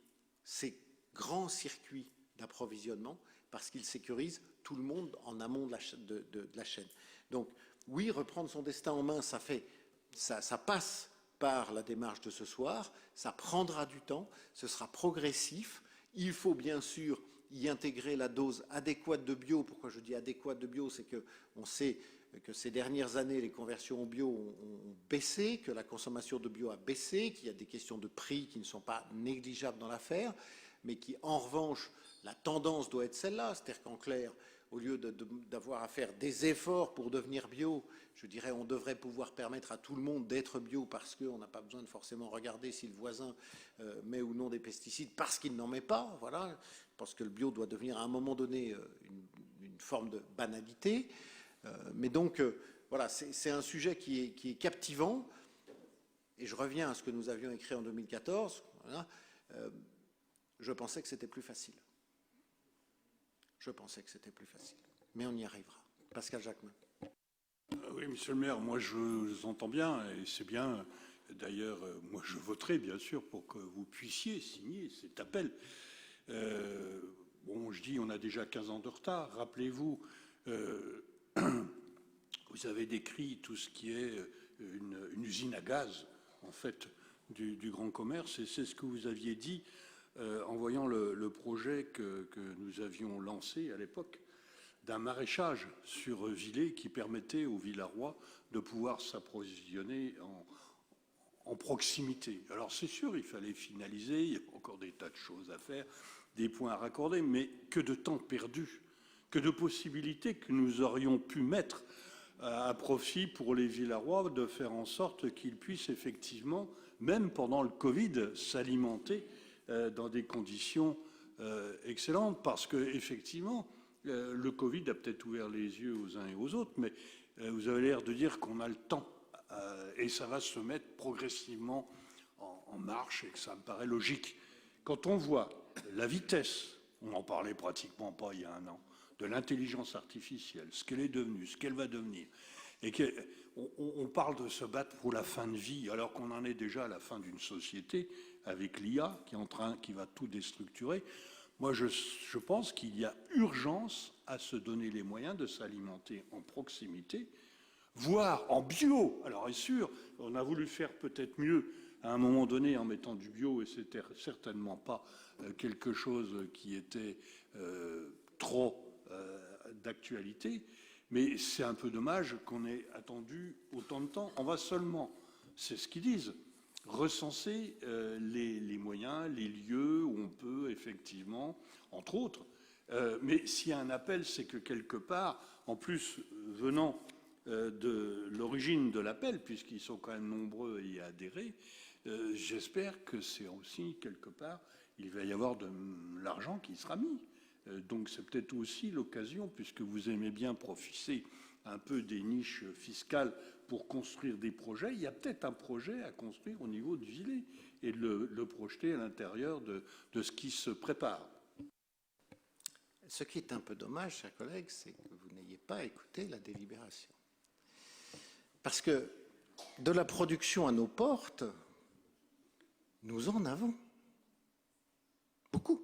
ces grands circuits d'approvisionnement parce qu'ils sécurisent tout le monde en amont de la chaîne. Donc, oui, reprendre son destin en main, ça passe par la démarche de ce soir, ça prendra du temps, ce sera progressif. Il faut bien sûr y intégrer la dose adéquate de bio. Pourquoi je dis adéquate de bio? C'est qu'on sait que ces dernières années, les conversions au bio ont baissé, que la consommation de bio a baissé, qu'il y a des questions de prix qui ne sont pas négligeables dans l'affaire, mais qui, en revanche, la tendance doit être celle-là. C'est-à-dire qu'en clair, au lieu d'avoir à faire des efforts pour devenir bio, je dirais on devrait pouvoir permettre à tout le monde d'être bio parce qu'on n'a pas besoin de forcément regarder si le voisin met ou non des pesticides parce qu'il n'en met pas. Voilà. Parce que le bio doit devenir à un moment donné une forme de banalité. Mais donc, voilà, c'est un sujet qui est captivant. Et je reviens à ce que nous avions écrit en 2014. Voilà, je pensais que c'était plus facile. Je pensais que c'était plus facile. Mais on y arrivera. Pascal Jacquemin. Oui, monsieur le maire, moi je vous entends bien et c'est bien. D'ailleurs, moi je voterai bien sûr pour que vous puissiez signer cet appel. Bon, je dis, on a déjà 15 ans de retard. Rappelez-vous, vous avez décrit tout ce qui est une usine à gaz, en fait, du grand commerce, et c'est ce que vous aviez dit en voyant le projet que nous avions lancé à l'époque d'un maraîchage sur Villers qui permettait aux Villarois de pouvoir s'approvisionner en proximité. Alors c'est sûr, il fallait finaliser, il y a encore des tas de choses à faire, des points à raccorder, mais que de temps perdu, que de possibilités que nous aurions pu mettre à profit pour les Villarois de faire en sorte qu'ils puissent effectivement, même pendant le Covid, s'alimenter dans des conditions excellentes, parce que effectivement, le Covid a peut-être ouvert les yeux aux uns et aux autres, mais vous avez l'air de dire qu'on a le temps et ça va se mettre progressivement en marche et que ça me paraît logique. Quand on voit la vitesse, on n'en parlait pratiquement pas il y a un an, de l'intelligence artificielle, ce qu'elle est devenue, ce qu'elle va devenir, et qu'on parle de se battre pour la fin de vie, alors qu'on en est déjà à la fin d'une société avec l'IA qui va tout déstructurer. Moi, je pense qu'il y a urgence à se donner les moyens de s'alimenter en proximité, voire en bio. Alors, c'est sûr, on a voulu faire peut-être mieux à un moment donné en mettant du bio, et c'était certainement pas quelque chose qui était trop d'actualité, mais c'est un peu dommage qu'on ait attendu autant de temps. On va seulement, c'est ce qu'ils disent, recenser les moyens, les lieux où on peut effectivement, entre autres, mais s'il y a un appel, c'est que quelque part, en plus venant de l'origine de l'appel, puisqu'ils sont quand même nombreux à y adhérer, j'espère que c'est aussi quelque part, il va y avoir de l'argent qui sera mis. Donc c'est peut-être aussi l'occasion, puisque vous aimez bien profiter un peu des niches fiscales pour construire des projets, il y a peut-être un projet à construire au niveau de Villers et de le projeter à l'intérieur de ce qui se prépare. Ce qui est un peu dommage, chers collègues, c'est que vous n'ayez pas écouté la délibération. Parce que de la production à nos portes, nous en avons beaucoup.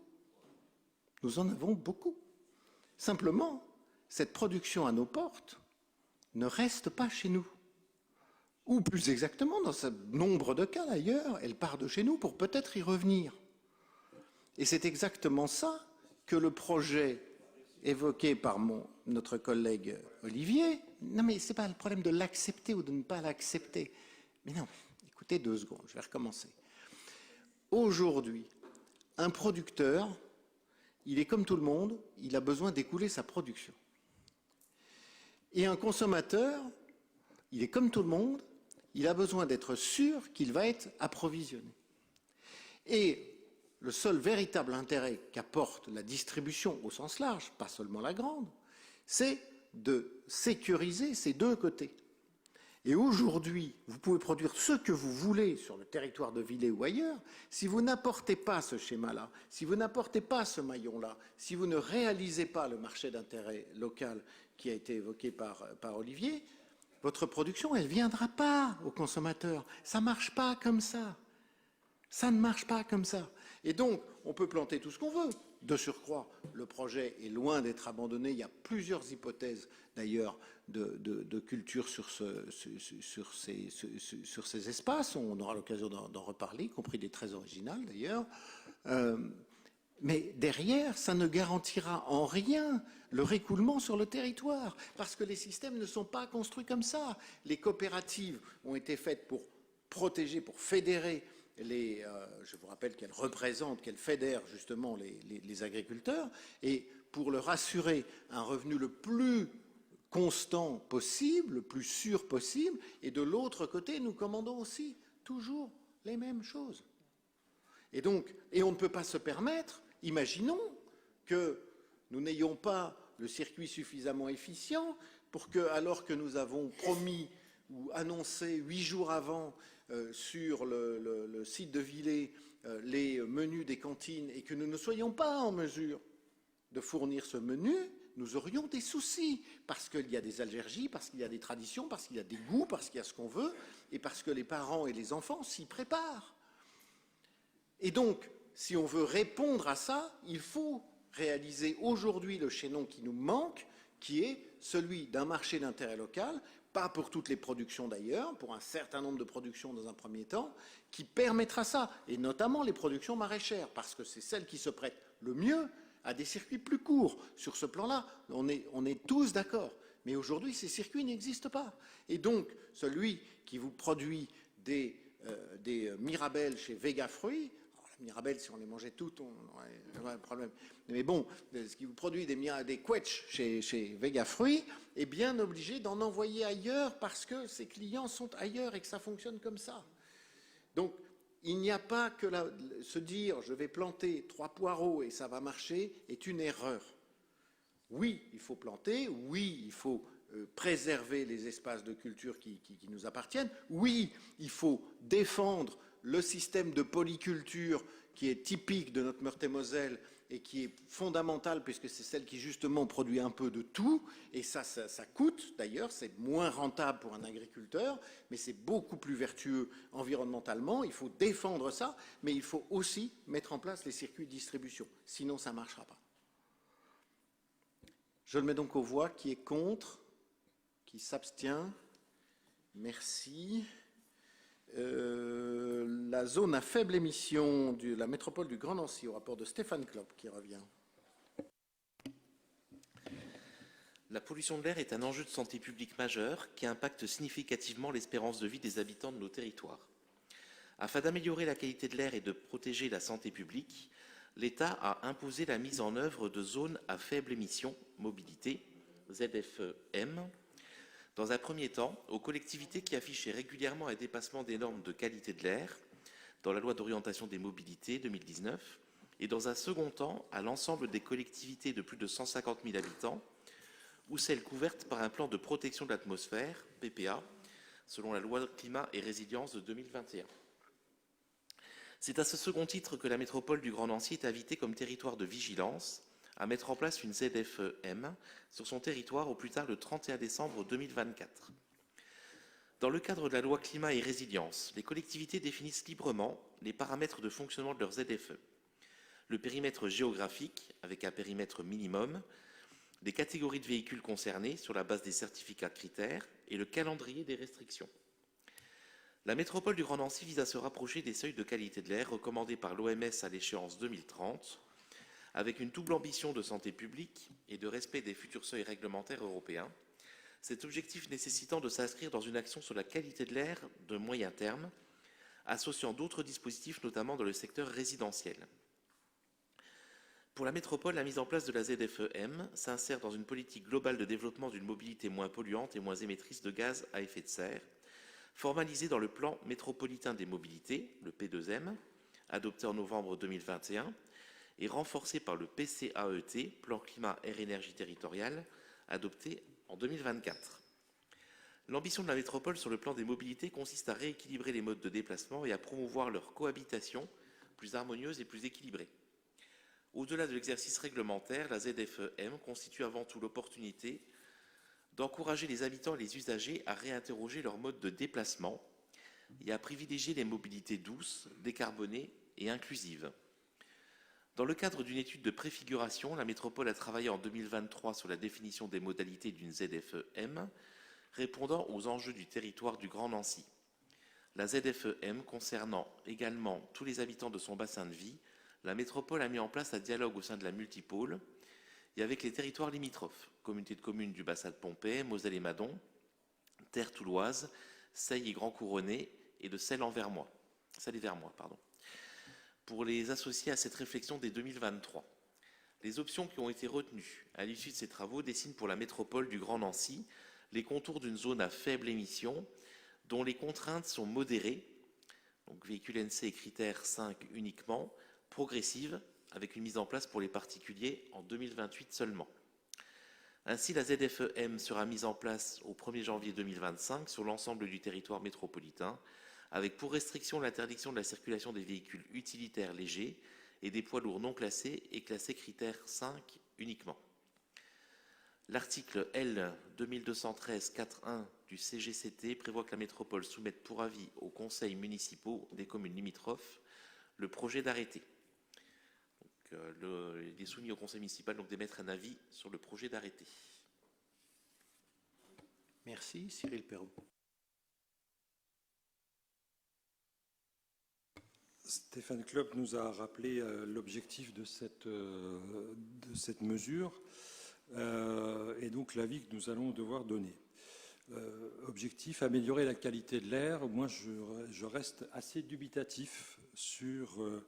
Nous en avons beaucoup. Simplement, cette production à nos portes ne reste pas chez nous. Ou plus exactement, dans un nombre de cas d'ailleurs, elle part de chez nous pour peut-être y revenir. Et c'est exactement ça que le projet évoqué par notre collègue Olivier, non mais ce n'est pas le problème de l'accepter ou de ne pas l'accepter. Mais non, écoutez 2 secondes, je vais recommencer. Aujourd'hui, un producteur, il est comme tout le monde, il a besoin d'écouler sa production. Et un consommateur, il est comme tout le monde, il a besoin d'être sûr qu'il va être approvisionné. Et le seul véritable intérêt qu'apporte la distribution au sens large, pas seulement la grande, c'est de sécuriser ces 2 côtés. Et aujourd'hui, vous pouvez produire ce que vous voulez sur le territoire de Villers ou ailleurs, si vous n'apportez pas ce schéma-là, si vous n'apportez pas ce maillon-là, si vous ne réalisez pas le marché d'intérêt local qui a été évoqué par Olivier, votre production, elle ne viendra pas aux consommateurs. Ça ne marche pas comme ça. Ça ne marche pas comme ça. Et donc, on peut planter tout ce qu'on veut. De surcroît, le projet est loin d'être abandonné. Il y a plusieurs hypothèses, d'ailleurs, de culture sur ces espaces. On aura l'occasion d'en reparler, y compris des très originales, d'ailleurs. Mais derrière, ça ne garantira en rien le récoulement sur le territoire, parce que les systèmes ne sont pas construits comme ça. Les coopératives ont été faites pour protéger, pour fédérer je vous rappelle qu'elles représentent, qu'elles fédèrent justement les agriculteurs, et pour leur assurer un revenu le plus constant possible, le plus sûr possible, et de l'autre côté, nous commandons aussi toujours les mêmes choses. Et donc, on ne peut pas se permettre, imaginons que nous n'ayons pas le circuit suffisamment efficient pour que, alors que nous avons promis ou annoncé 8 jours avant sur le site de Villers les menus des cantines et que nous ne soyons pas en mesure de fournir ce menu, nous aurions des soucis, parce qu'il y a des allergies, parce qu'il y a des traditions, parce qu'il y a des goûts, parce qu'il y a ce qu'on veut, et parce que les parents et les enfants s'y préparent. Et donc, si on veut répondre à ça, il faut réaliser aujourd'hui le chaînon qui nous manque, qui est celui d'un marché d'intérêt local, pas pour toutes les productions d'ailleurs, pour un certain nombre de productions dans un premier temps, qui permettra ça, et notamment les productions maraîchères, parce que c'est celles qui se prêtent le mieux à des circuits plus courts. Sur ce plan-là, on est tous d'accord. Mais aujourd'hui, ces circuits n'existent pas. Et donc, celui qui vous produit des mirabelles chez Vega Fruits, Mirabelle, si on les mangeait toutes, on aurait un problème. Mais bon, ce qui vous produit des quetch chez Vega Fruits est bien obligé d'en envoyer ailleurs parce que ses clients sont ailleurs et que ça fonctionne comme ça. Donc, il n'y a pas que se dire je vais planter 3 poireaux et ça va marcher est une erreur. Oui, il faut planter, oui, il faut préserver les espaces de culture qui nous appartiennent, oui, il faut défendre le système de polyculture qui est typique de notre Meurthe-et-Moselle et qui est fondamental puisque c'est celle qui justement produit un peu de tout et ça coûte d'ailleurs, c'est moins rentable pour un agriculteur mais c'est beaucoup plus vertueux environnementalement, il faut défendre ça mais il faut aussi mettre en place les circuits de distribution, sinon ça ne marchera pas. Je le mets donc aux voix, qui est contre, qui s'abstient, merci. La zone à faible émission de la métropole du Grand Nancy, au rapport de Stéphane Klopp, qui revient. La pollution de l'air est un enjeu de santé publique majeur qui impacte significativement l'espérance de vie des habitants de nos territoires. Afin d'améliorer la qualité de l'air et de protéger la santé publique, l'État a imposé la mise en œuvre de zones à faible émission mobilité, ZFEM, dans un premier temps, aux collectivités qui affichaient régulièrement un dépassement des normes de qualité de l'air dans la loi d'orientation des mobilités 2019, et dans un second temps, à l'ensemble des collectivités de plus de 150 000 habitants ou celles couvertes par un plan de protection de l'atmosphère, PPA, selon la loi climat et résilience de 2021. C'est à ce second titre que la métropole du Grand Nancy est invitée comme territoire de vigilance à mettre en place une ZFEM sur son territoire au plus tard le 31 décembre 2024. Dans le cadre de la loi climat et résilience, les collectivités définissent librement les paramètres de fonctionnement de leur ZFE, le périmètre géographique avec un périmètre minimum, les catégories de véhicules concernés sur la base des certificats critères et le calendrier des restrictions. La métropole du Grand Nancy vise à se rapprocher des seuils de qualité de l'air recommandés par l'OMS à l'échéance 2030, avec une double ambition de santé publique et de respect des futurs seuils réglementaires européens, cet objectif nécessitant de s'inscrire dans une action sur la qualité de l'air de moyen terme, associant d'autres dispositifs, notamment dans le secteur résidentiel. Pour la métropole, la mise en place de la ZFEM s'insère dans une politique globale de développement d'une mobilité moins polluante et moins émettrice de gaz à effet de serre, formalisée dans le plan métropolitain des mobilités, le P2M, adopté en novembre 2021, et renforcé par le PCAET, plan climat air énergie territorial, adopté en 2024. L'ambition de la métropole sur le plan des mobilités consiste à rééquilibrer les modes de déplacement et à promouvoir leur cohabitation plus harmonieuse et plus équilibrée. Au-delà de l'exercice réglementaire, la ZFEM constitue avant tout l'opportunité d'encourager les habitants et les usagers à réinterroger leur mode de déplacement et à privilégier les mobilités douces, décarbonées et inclusives. Dans le cadre d'une étude de préfiguration, la métropole a travaillé en 2023 sur la définition des modalités d'une ZFEM répondant aux enjeux du territoire du Grand Nancy. La ZFEM concernant également tous les habitants de son bassin de vie, la métropole a mis en place un dialogue au sein de la multipôle et avec les territoires limitrophes, communauté de communes du bassin de Pompée, Moselle et Madon, Terre touloise, Seille et Grand Couronné et de Celle et Vermois, pour les associer à cette réflexion dès 2023. Les options qui ont été retenues à l'issue de ces travaux dessinent pour la métropole du Grand Nancy les contours d'une zone à faible émission dont les contraintes sont modérées, donc véhicule NC et critère 5 uniquement, progressive, avec une mise en place pour les particuliers en 2028 seulement. Ainsi, la ZFEM sera mise en place au 1er janvier 2025 sur l'ensemble du territoire métropolitain, avec pour restriction l'interdiction de la circulation des véhicules utilitaires légers et des poids lourds non classés et classés critère 5 uniquement. L'article L 2213-4.1 du CGCT prévoit que la métropole soumette pour avis aux conseils municipaux des communes limitrophes le projet d'arrêté. Il est soumis au conseil municipal donc d'émettre un avis sur le projet d'arrêté. Merci. Cyril Perrault. Stéphane Klopp nous a rappelé l'objectif de cette mesure et donc l'avis que nous allons devoir donner. Objectif, améliorer la qualité de l'air. Moi, je reste assez dubitatif sur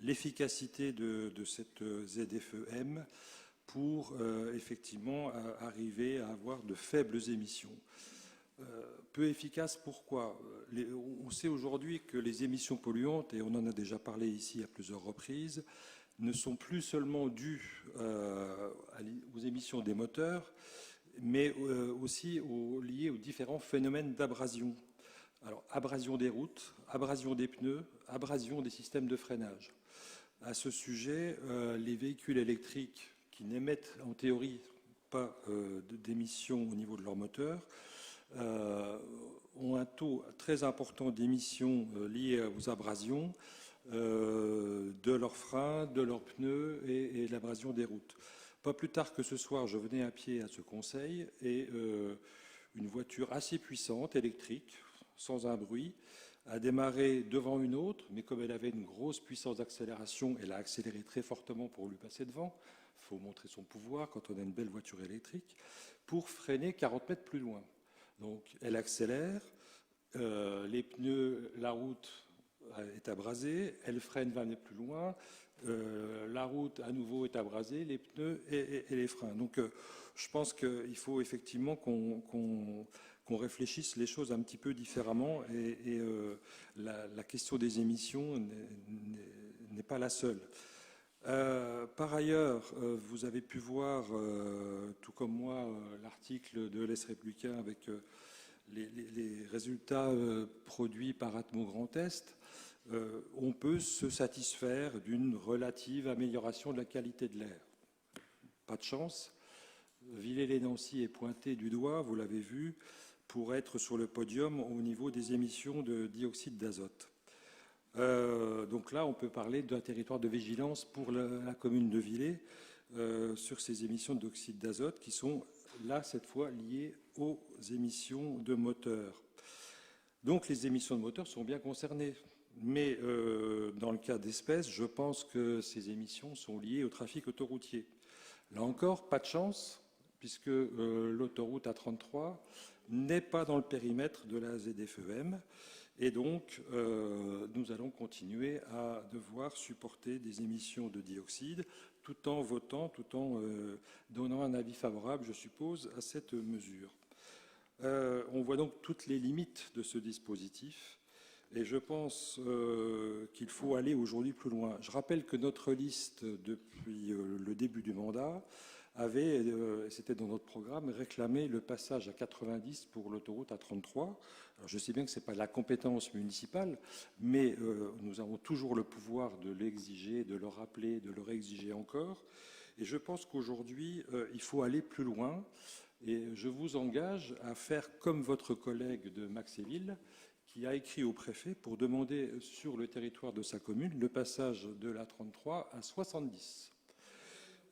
l'efficacité de cette ZFE-M pour effectivement arriver à avoir de faibles émissions. Peu efficace, pourquoi? On sait aujourd'hui que les émissions polluantes, et on en a déjà parlé ici à plusieurs reprises, ne sont plus seulement dues aux émissions des moteurs, mais aussi liées aux différents phénomènes d'abrasion. Alors, abrasion des routes, abrasion des pneus, abrasion des systèmes de freinage. À ce sujet, les véhicules électriques qui n'émettent en théorie pas d'émissions au niveau de leur moteur ont un taux très important d'émissions liées aux abrasions de leurs freins, de leurs pneus et l'abrasion des routes. Pas plus tard que ce soir, je venais à pied à ce conseil et une voiture assez puissante, électrique, sans un bruit, a démarré devant une autre, mais comme elle avait une grosse puissance d'accélération, elle a accéléré très fortement pour lui passer devant. Il faut montrer son pouvoir quand on a une belle voiture électrique, pour freiner 40 mètres plus loin. Donc elle accélère, les pneus, la route est abrasée, elle freine 20 mètres plus loin, la route à nouveau est abrasée, les pneus et les freins. Donc je pense qu'il faut effectivement qu'on réfléchisse les choses un petit peu différemment et la question des émissions n'est pas la seule. Par ailleurs, vous avez pu voir, tout comme moi, l'article de l'Est républicain avec les résultats produits par Atmo Grand Est. On peut se satisfaire d'une relative amélioration de la qualité de l'air. Pas de chance. Villers-lès-Nancy est pointé du doigt, vous l'avez vu, pour être sur le podium au niveau des émissions de dioxyde d'azote. Donc là, on peut parler d'un territoire de vigilance pour la commune de Villers sur ces émissions de dioxyde d'azote qui sont là, cette fois, liées aux émissions de moteurs. Donc les émissions de moteurs sont bien concernées. Mais dans le cas d'espèces, je pense que ces émissions sont liées au trafic autoroutier. Là encore, pas de chance, puisque l'autoroute A33 n'est pas dans le périmètre de la ZFE-M. Et donc, nous allons continuer à devoir supporter des émissions de dioxyde, tout en votant, tout en donnant un avis favorable, je suppose, à cette mesure. On voit donc toutes les limites de ce dispositif. Et je pense qu'il faut aller aujourd'hui plus loin. Je rappelle que notre liste, depuis le début du mandat, avait, c'était dans notre programme, réclamé le passage à 90 pour l'autoroute A33. Alors je sais bien que ce n'est pas la compétence municipale, mais nous avons toujours le pouvoir de l'exiger, de le rappeler, de le réexiger encore. Et je pense qu'aujourd'hui, il faut aller plus loin. Et je vous engage à faire comme votre collègue de Maxéville, qui a écrit au préfet pour demander sur le territoire de sa commune le passage de l'A33 à 70.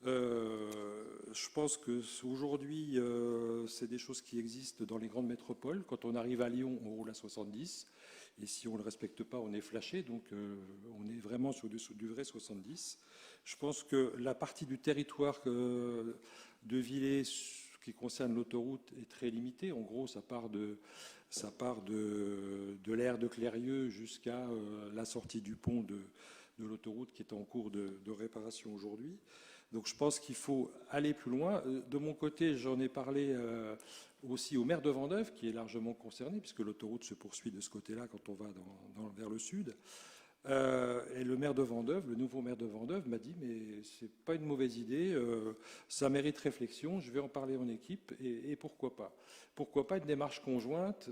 Je pense qu'aujourd'hui, c'est des choses qui existent dans les grandes métropoles. Quand on arrive à Lyon, on roule à 70. Et si on ne le respecte pas, on est flashé. Donc, on est vraiment sur du vrai 70. Je pense que la partie du territoire de Villers qui concerne l'autoroute est très limitée. En gros, ça part de l'aire de Clérieux jusqu'à la sortie du pont de l'autoroute qui est en cours de réparation aujourd'hui. Donc je pense qu'il faut aller plus loin. De mon côté, j'en ai parlé aussi au maire de Vendœuvre, qui est largement concerné, puisque l'autoroute se poursuit de ce côté-là quand on va vers le sud. Et le maire de Vendœuvre, le nouveau maire de Vendœuvre, m'a dit mais c'est pas une mauvaise idée, ça mérite réflexion, je vais en parler en équipe et pourquoi pas. Pourquoi pas une démarche conjointe.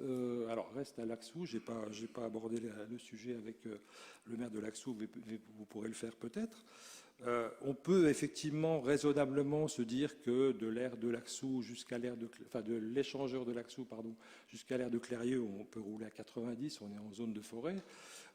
Alors reste à Laxou, j'ai pas abordé le sujet avec le maire de Laxou, mais vous pourrez le faire peut-être. On peut effectivement raisonnablement se dire que de l'aire de Laxou jusqu'à l'aire de l'échangeur de Laxou, jusqu'à l'aire de Clérieux, on peut rouler à 90, on est en zone de forêt.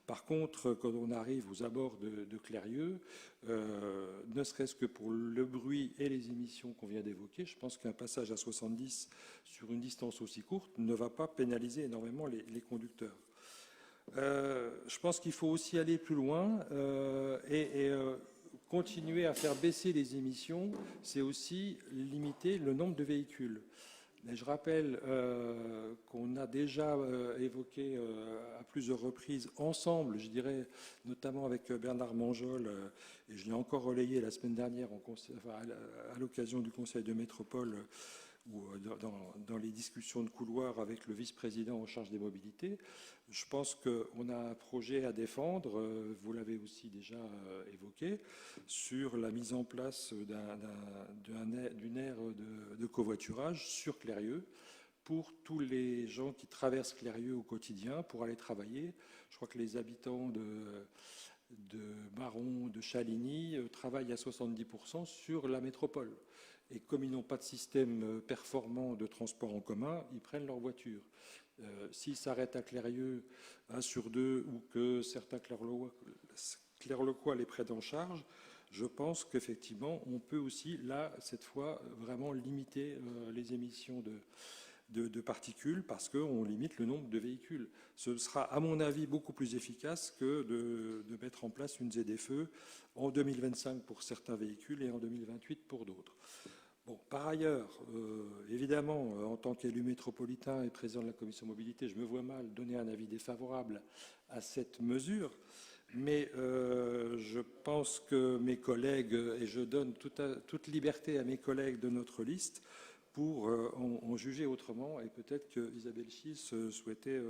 Par contre, quand on arrive aux abords de Clérieux, ne serait-ce que pour le bruit et les émissions qu'on vient d'évoquer, je pense qu'un passage à 70 sur une distance aussi courte ne va pas pénaliser énormément les conducteurs. Je pense qu'il faut aussi aller plus loin et continuer à faire baisser les émissions, c'est aussi limiter le nombre de véhicules. Mais je rappelle qu'on a déjà évoqué à plusieurs reprises ensemble, je dirais notamment avec Bernard Manjol, et je l'ai encore relayé la semaine dernière à l'occasion du Conseil de métropole ou dans les discussions de couloir avec le vice-président en charge des mobilités. Je pense qu'on a un projet à défendre, vous l'avez aussi déjà évoqué, sur la mise en place d'une aire de covoiturage sur Clérieux pour tous les gens qui traversent Clérieux au quotidien pour aller travailler. Je crois que les habitants de Maron, de Chaligny travaillent à 70% sur la métropole. Et comme ils n'ont pas de système performant de transport en commun, ils prennent leur voiture. S'ils s'arrêtent à Clérieux 1 sur 2 ou que certains Clerloquois les prennent en charge, je pense qu'effectivement, on peut aussi, là, cette fois, vraiment limiter les émissions de particules parce qu'on limite le nombre de véhicules. Ce sera, à mon avis, beaucoup plus efficace que de mettre en place une ZFE en 2025 pour certains véhicules et en 2028 pour d'autres. Bon, par ailleurs, évidemment, en tant qu'élu métropolitain et président de la commission mobilité, je me vois mal donner un avis défavorable à cette mesure, mais je pense que mes collègues, et je donne toute liberté à mes collègues de notre liste pour en juger autrement, et peut-être que Isabelle Schils souhaitait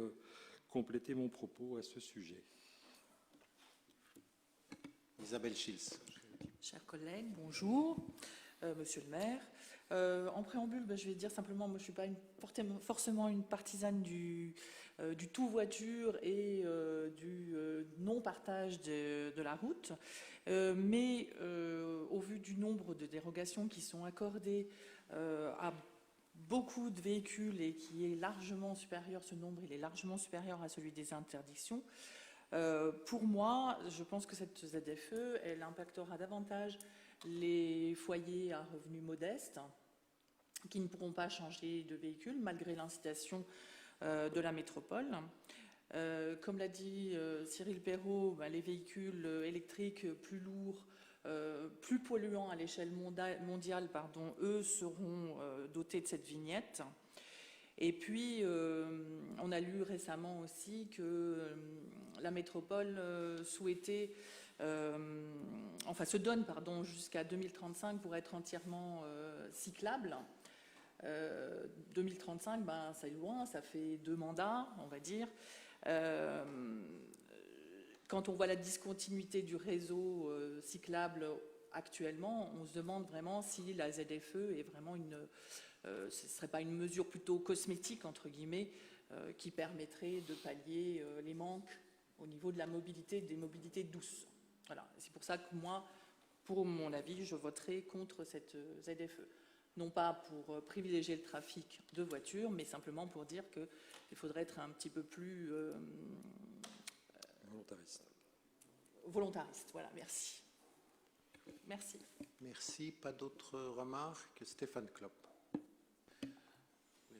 compléter mon propos à ce sujet. Isabelle Schils. Chers collègues, bonjour. Monsieur le maire. En préambule, je vais dire simplement, moi je ne suis pas forcément une partisane du tout voiture et du non-partage de la route, mais au vu du nombre de dérogations qui sont accordées à beaucoup de véhicules et qui est largement supérieur, ce nombre il est largement supérieur à celui des interdictions, pour moi, je pense que cette ZFE, elle impactera davantage les foyers à revenus modestes qui ne pourront pas changer de véhicule malgré l'incitation de la métropole. Comme l'a dit Cyril Perrault, les véhicules électriques plus lourds, plus polluants à l'échelle mondiale, eux seront dotés de cette vignette. Et puis, on a lu récemment aussi que la métropole souhaitait se donne jusqu'à 2035 pour être entièrement cyclable. 2035, c'est loin, ça fait 2 mandats, on va dire. Quand on voit la discontinuité du réseau cyclable actuellement, on se demande vraiment si la ZFE est vraiment ce ne serait pas une mesure plutôt cosmétique, entre guillemets, qui permettrait de pallier les manques au niveau de la mobilité, des mobilités douces. Voilà. C'est pour ça que moi, pour mon avis, je voterai contre cette ZFE. Non pas pour privilégier le trafic de voitures, mais simplement pour dire qu'il faudrait être un petit peu plus volontariste. Voilà, merci. Merci. Merci. Pas d'autres remarques? Stéphane Klopp.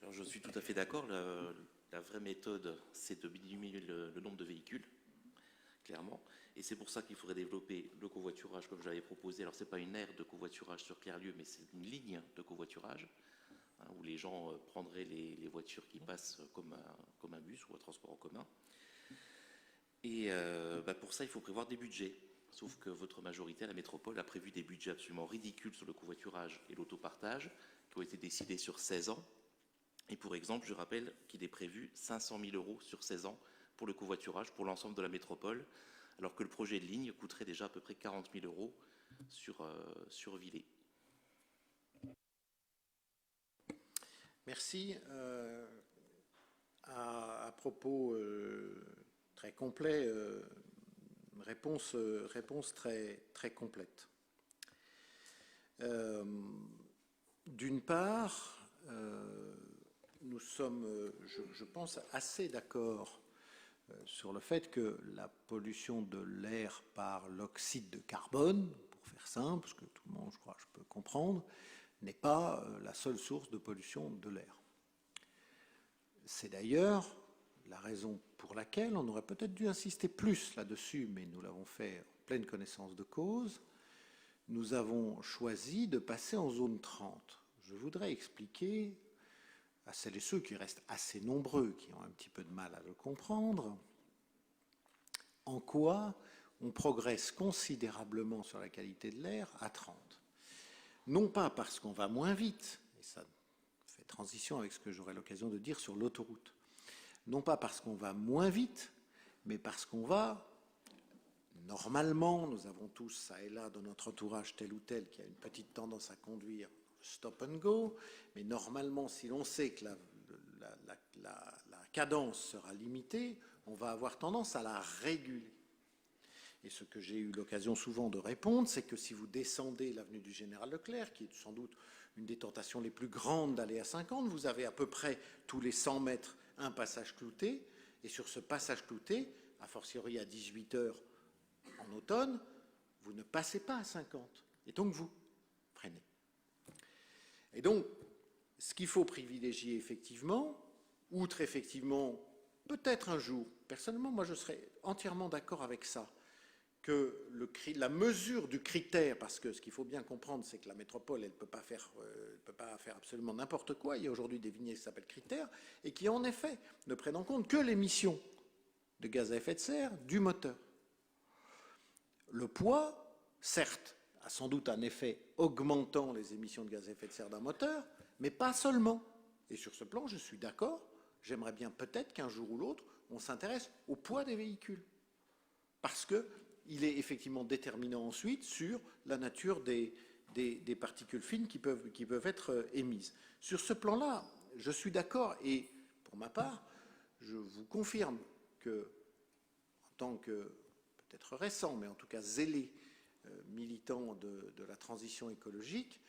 Alors, je suis tout à fait d'accord. La vraie méthode, c'est de diminuer le nombre de véhicules, clairement. Et c'est pour ça qu'il faudrait développer le covoiturage, comme j'avais proposé. Alors, ce n'est pas une aire de covoiturage sur Clérieux, mais c'est une ligne de covoiturage, où les gens prendraient les voitures qui passent comme un bus ou un transport en commun. Et pour ça, il faut prévoir des budgets. Sauf que votre majorité à la métropole a prévu des budgets absolument ridicules sur le covoiturage et l'autopartage, qui ont été décidés sur 16 ans. Et pour exemple, je rappelle qu'il est prévu 500 000 € sur 16 ans pour le covoiturage pour l'ensemble de la métropole, alors que le projet de ligne coûterait déjà à peu près 40 000 € sur Villers. Merci. À propos très complet, réponse très complète. D'une part, nous sommes, je pense, assez d'accord sur le fait que la pollution de l'air par l'oxyde de carbone, pour faire simple, parce que tout le monde, je crois, je peux comprendre, n'est pas la seule source de pollution de l'air. C'est d'ailleurs la raison pour laquelle on aurait peut-être dû insister plus là-dessus, mais nous l'avons fait en pleine connaissance de cause. Nous avons choisi de passer en zone 30. Je voudrais expliquer à celles et ceux qui restent assez nombreux, qui ont un petit peu de mal à le comprendre, en quoi on progresse considérablement sur la qualité de l'air à 30. Non pas parce qu'on va moins vite, et ça fait transition avec ce que j'aurai l'occasion de dire sur l'autoroute, non pas parce qu'on va moins vite, mais parce qu'on va, normalement, nous avons tous ça et là dans notre entourage tel ou tel qui a une petite tendance à conduire stop and go, mais normalement, si l'on sait que la cadence sera limitée, on va avoir tendance à la réguler. Et ce que j'ai eu l'occasion souvent de répondre, c'est que si vous descendez l'avenue du Général Leclerc, qui est sans doute une des tentations les plus grandes d'aller à 50, vous avez à peu près tous les 100 mètres un passage clouté, et sur ce passage clouté, a fortiori à 18h en automne, vous ne passez pas à 50, et donc vous freinez. Et donc, ce qu'il faut privilégier effectivement, outre effectivement, peut-être un jour, personnellement, moi je serais entièrement d'accord avec ça, que la mesure du critère, parce que ce qu'il faut bien comprendre, c'est que la métropole, elle ne peut pas faire absolument n'importe quoi. Il y a aujourd'hui des vignettes qui s'appellent critères, et qui en effet ne prennent en compte que l'émission de gaz à effet de serre du moteur. Le poids, certes, a sans doute un effet augmentant les émissions de gaz à effet de serre d'un moteur, mais pas seulement. Et sur ce plan, je suis d'accord, j'aimerais bien peut-être qu'un jour ou l'autre, on s'intéresse au poids des véhicules. Parce qu'il est effectivement déterminant ensuite sur la nature des particules fines qui peuvent être émises. Sur ce plan-là, je suis d'accord, et pour ma part, je vous confirme que, en tant que, peut-être récent, mais en tout cas zélé, militant de la transition écologique,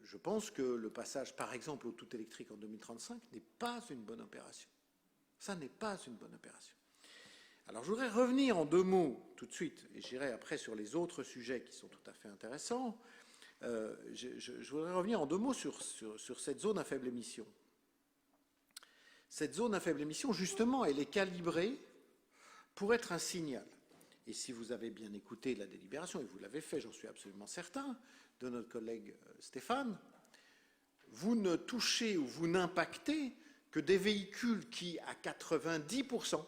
je pense que le passage, par exemple, au tout électrique en 2035 n'est pas une bonne opération. Ça n'est pas une bonne opération. Alors, je voudrais revenir en 2 mots tout de suite, et j'irai après sur les autres sujets qui sont tout à fait intéressants. Je voudrais revenir en 2 mots sur cette zone à faible émission. Cette zone à faible émission, justement, elle est calibrée pour être un signal. Et si vous avez bien écouté la délibération, et vous l'avez fait, j'en suis absolument certain, de notre collègue Stéphane, vous ne touchez ou vous n'impactez que des véhicules qui, à 90%,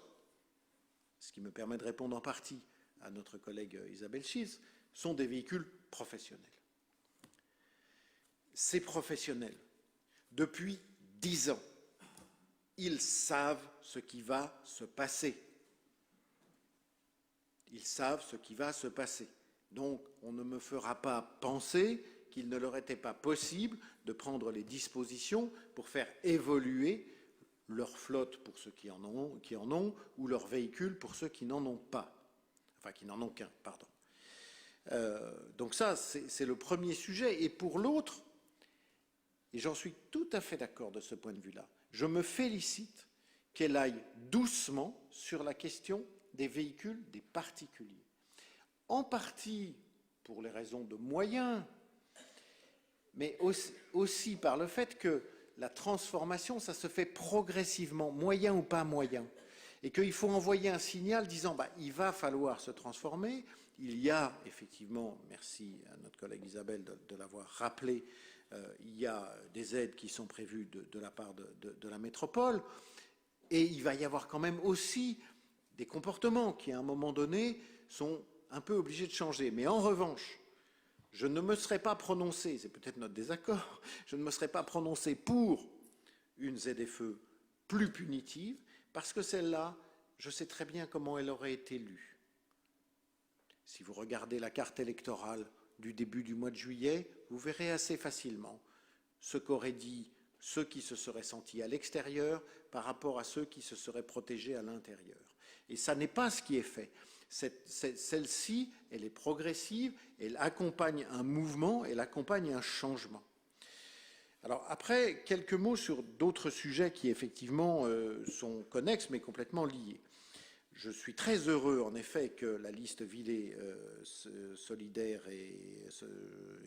ce qui me permet de répondre en partie à notre collègue Isabelle Schiz, sont des véhicules professionnels. Ces professionnels, depuis 10 ans, ils savent ce qui va se passer. Ils savent ce qui va se passer. Donc, on ne me fera pas penser qu'il ne leur était pas possible de prendre les dispositions pour faire évoluer leur flotte pour ceux qui en ont, ou leurs véhicules pour ceux qui n'en ont pas. Enfin, qui n'en ont qu'un, pardon. Donc ça, c'est le premier sujet. Et pour l'autre, et j'en suis tout à fait d'accord de ce point de vue-là, je me félicite qu'elle aille doucement sur la question des véhicules des particuliers. En partie pour les raisons de moyens, mais aussi par le fait que la transformation, ça se fait progressivement, moyen ou pas moyen, et qu'il faut envoyer un signal disant il va falloir se transformer. Il y a effectivement, merci à notre collègue Isabelle de l'avoir rappelé, il y a des aides qui sont prévues de la part de la métropole, et il va y avoir quand même aussi des comportements qui, à un moment donné, sont un peu obligés de changer. Mais en revanche, je ne me serais pas prononcé, c'est peut-être notre désaccord, je ne me serais pas prononcé pour une ZFE plus punitive, parce que celle-là, je sais très bien comment elle aurait été lue. Si vous regardez la carte électorale du début du mois de juillet, vous verrez assez facilement ce qu'auraient dit ceux qui se seraient sentis à l'extérieur par rapport à ceux qui se seraient protégés à l'intérieur. Et ça n'est pas ce qui est fait. Celle-ci, elle est progressive, elle accompagne un mouvement, elle accompagne un changement. Alors après, quelques mots sur d'autres sujets qui effectivement sont connexes mais complètement liés. Je suis très heureux en effet que la liste Villers solidaire et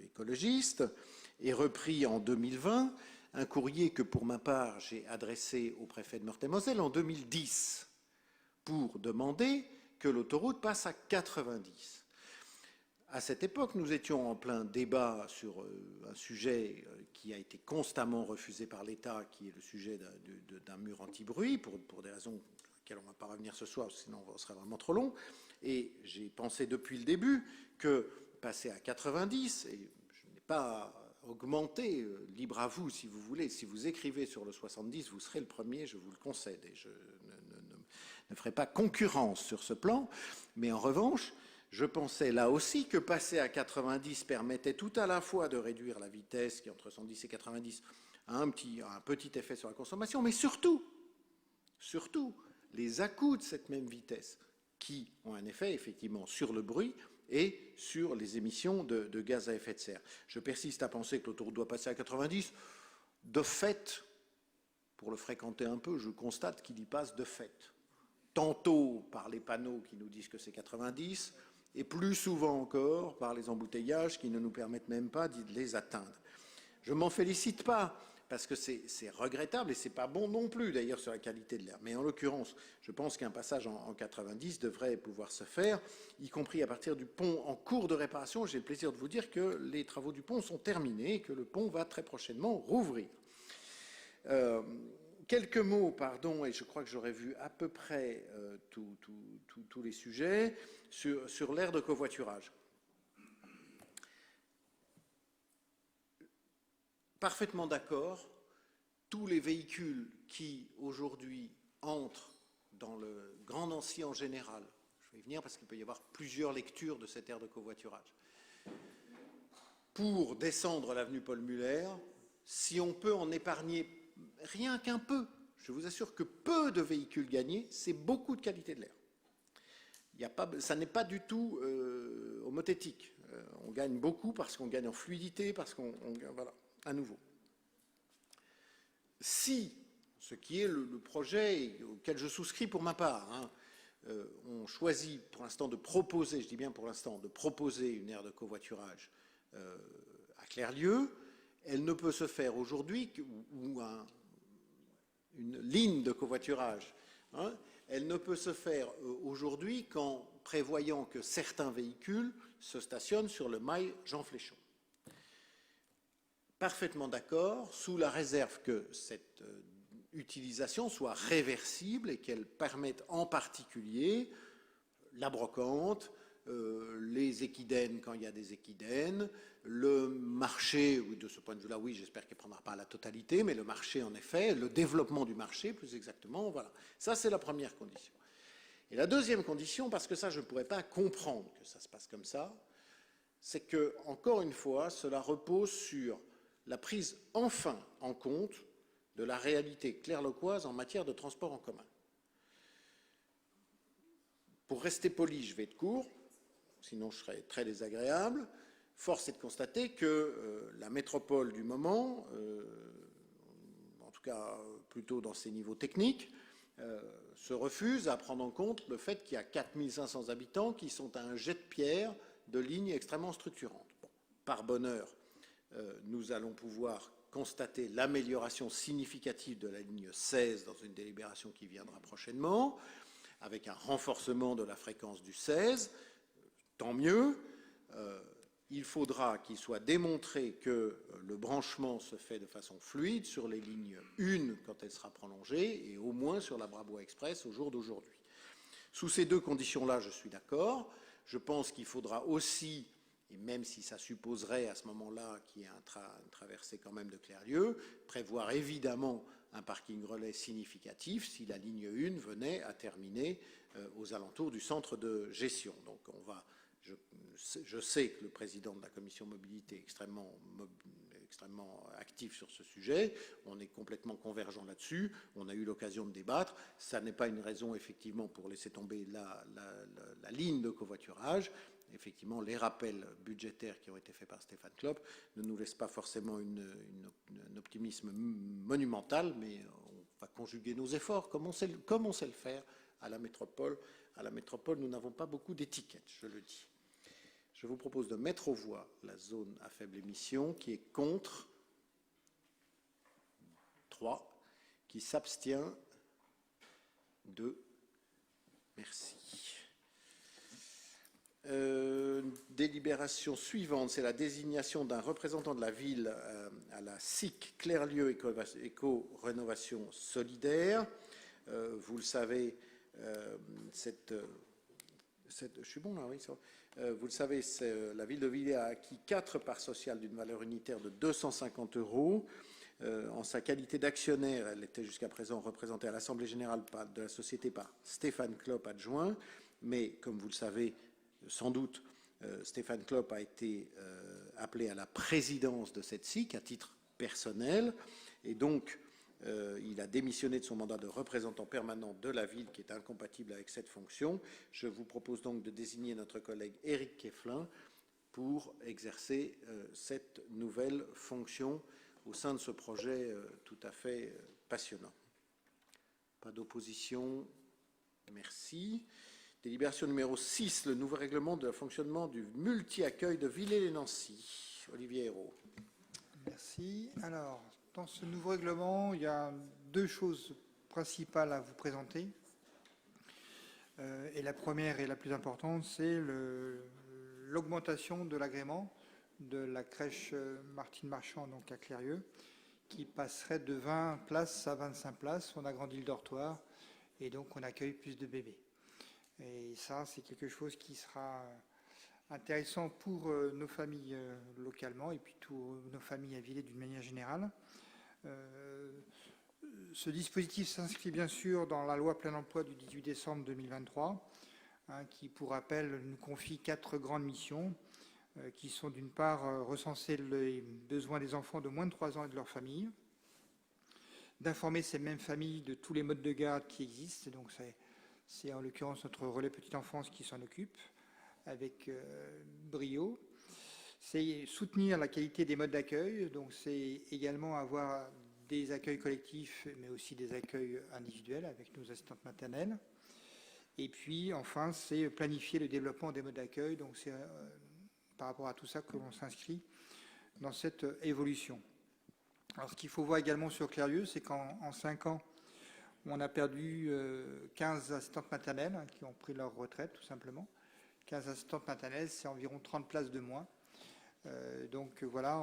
écologiste ait repris en 2020 un courrier que pour ma part j'ai adressé au préfet de Meurthe-et-Moselle en 2010 pour demander que l'autoroute passe à 90. À cette époque, nous étions en plein débat sur un sujet qui a été constamment refusé par l'État, qui est le sujet d'un mur anti-bruit, pour des raisons auxquelles on ne va pas revenir ce soir, sinon ce serait vraiment trop long. Et j'ai pensé depuis le début que passer à 90, et je n'ai pas augmenté, libre à vous si vous voulez, si vous écrivez sur le 70, vous serez le premier, je vous le concède, et je ne ferai pas concurrence sur ce plan, mais en revanche, je pensais là aussi que passer à 90 permettait tout à la fois de réduire la vitesse qui est entre 110 et 90 a un petit effet sur la consommation, mais surtout, les à-coups de cette même vitesse qui ont un effet effectivement sur le bruit et sur les émissions de gaz à effet de serre. Je persiste à penser que l'autoroute doit passer à 90. De fait, pour le fréquenter un peu, je constate qu'il y passe de fait. Tantôt par les panneaux qui nous disent que c'est 90, et plus souvent encore par les embouteillages qui ne nous permettent même pas de les atteindre. Je ne m'en félicite pas, parce que c'est regrettable et ce n'est pas bon non plus d'ailleurs sur la qualité de l'air. Mais en l'occurrence, je pense qu'un passage en 90 devrait pouvoir se faire, y compris à partir du pont en cours de réparation. J'ai le plaisir de vous dire que les travaux du pont sont terminés et que le pont va très prochainement rouvrir. Quelques mots, pardon, et je crois que j'aurais vu à peu près tous les sujets, sur l'aire de covoiturage. Parfaitement d'accord, tous les véhicules qui aujourd'hui entrent dans le Grand Nancy en général, je vais y venir parce qu'il peut y avoir plusieurs lectures de cette aire de covoiturage, pour descendre l'avenue Paul Muller, si on peut en épargner rien qu'un peu, je vous assure que peu de véhicules gagnés, c'est beaucoup de qualité de l'air. Ça n'est pas du tout homothétique. On gagne beaucoup parce qu'on gagne en fluidité, parce qu'on voilà, à nouveau. Si, ce qui est le projet auquel je souscris pour ma part, on choisit pour l'instant de proposer, je dis bien pour l'instant, de proposer une aire de covoiturage à Clerlieu, elle ne peut se faire aujourd'hui, ou une ligne de covoiturage, elle ne peut se faire aujourd'hui qu'en prévoyant que certains véhicules se stationnent sur le mail Jean Fléchon. Parfaitement d'accord, sous la réserve que cette utilisation soit réversible et qu'elle permette en particulier la brocante, les équidènes quand il y a des équidènes, le marché, oui, de ce point de vue-là, oui, j'espère qu'elle ne prendra pas la totalité, mais le marché en effet, le développement du marché plus exactement, voilà. Ça c'est la première condition. Et la deuxième condition, parce que ça je ne pourrais pas comprendre que ça se passe comme ça, c'est que, encore une fois, cela repose sur la prise enfin en compte de la réalité clairloquoise en matière de transport en commun. Pour rester poli, je vais être court, sinon je serais très désagréable. Force est de constater que la métropole du moment, en tout cas plutôt dans ses niveaux techniques, se refuse à prendre en compte le fait qu'il y a 4500 habitants qui sont à un jet de pierre de lignes extrêmement structurantes. Bon, par bonheur, nous allons pouvoir constater l'amélioration significative de la ligne 16 dans une délibération qui viendra prochainement, avec un renforcement de la fréquence du 16, tant mieux. Il faudra qu'il soit démontré que le branchement se fait de façon fluide sur les lignes 1 quand elle sera prolongée et au moins sur la Brabois Express au jour d'aujourd'hui. Sous ces deux conditions-là, je suis d'accord. Je pense qu'il faudra aussi, et même si ça supposerait à ce moment-là qu'il y ait une traversée quand même de Clerlieu, prévoir évidemment un parking relais significatif si la ligne 1 venait à terminer aux alentours du centre de gestion. Donc on va, je je sais que le président de la commission mobilité est extrêmement actif sur ce sujet. On est complètement convergent là-dessus. On a eu l'occasion de débattre. Ça n'est pas une raison, effectivement, pour laisser tomber la ligne de covoiturage. Effectivement, les rappels budgétaires qui ont été faits par Stéphane Klopp ne nous laissent pas forcément un optimisme monumental, mais on va conjuguer nos efforts comme on sait le faire à la métropole. À la métropole, nous n'avons pas beaucoup d'étiquettes, je le dis. Je vous propose de mettre aux voix la zone à faible émission qui est contre 3, qui s'abstient 2. Merci. Délibération suivante, c'est la désignation d'un représentant de la ville à la SIC Clairlieu Éco-Rénovation Solidaire. Vous le savez, je suis bon là, oui. Vous le savez, la ville de Villers a acquis 4 parts sociales d'une valeur unitaire de 250 €. En sa qualité d'actionnaire, elle était jusqu'à présent représentée à l'Assemblée générale de la société par Stéphane Klopp adjoint, mais comme vous le savez sans doute, Stéphane Klopp a été appelé à la présidence de cette SIC à titre personnel, et donc il a démissionné de son mandat de représentant permanent de la ville qui est incompatible avec cette fonction. Je vous propose donc de désigner notre collègue Éric Keflin pour exercer cette nouvelle fonction au sein de ce projet tout à fait passionnant. Pas d'opposition. Merci. Délibération numéro 6, le nouveau règlement de fonctionnement du multi-accueil de Villers-les-Nancy. Olivier Hérault. Merci. Alors, dans ce nouveau règlement, il y a 2 choses principales à vous présenter. Et la première et la plus importante, c'est l'augmentation de l'agrément de la crèche Martine Marchand, donc à Clérieux, qui passerait de 20 places à 25 places. On agrandit le dortoir et donc on accueille plus de bébés. Et ça, c'est quelque chose qui sera intéressant pour nos familles localement et puis tous nos familles à Villers d'une manière générale. Ce dispositif s'inscrit bien sûr dans la loi plein emploi du 18 décembre 2023, qui, pour rappel, nous confie 4 grandes missions, qui sont d'une part recenser les besoins des enfants de moins de 3 ans et de leurs familles, d'informer ces mêmes familles de tous les modes de garde qui existent, donc c'est en l'occurrence notre relais petite enfance qui s'en occupe avec brio. C'est soutenir la qualité des modes d'accueil, donc c'est également avoir des accueils collectifs, mais aussi des accueils individuels avec nos assistantes maternelles. Et puis enfin, c'est planifier le développement des modes d'accueil, donc c'est par rapport à tout ça que l'on s'inscrit dans cette évolution. Alors ce qu'il faut voir également sur Clérieux, c'est qu'en 5 ans, on a perdu 15 assistantes maternelles qui ont pris leur retraite, tout simplement. 15 assistantes maternelles, c'est environ 30 places de moins. Donc voilà,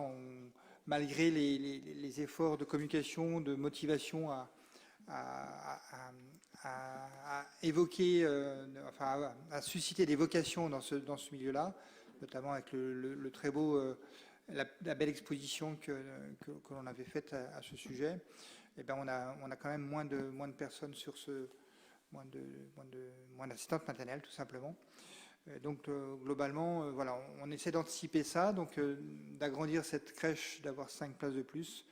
malgré les efforts de communication, de motivation à évoquer, à susciter des vocations dans ce milieu-là, notamment avec le très beau, la belle exposition que l'on avait faite à ce sujet. Eh bien, on a quand même moins de personnes sur moins d'assistantes maternelles, tout simplement. Donc globalement, voilà, on essaie d'anticiper ça, donc d'agrandir cette crèche, d'avoir 5 places de plus,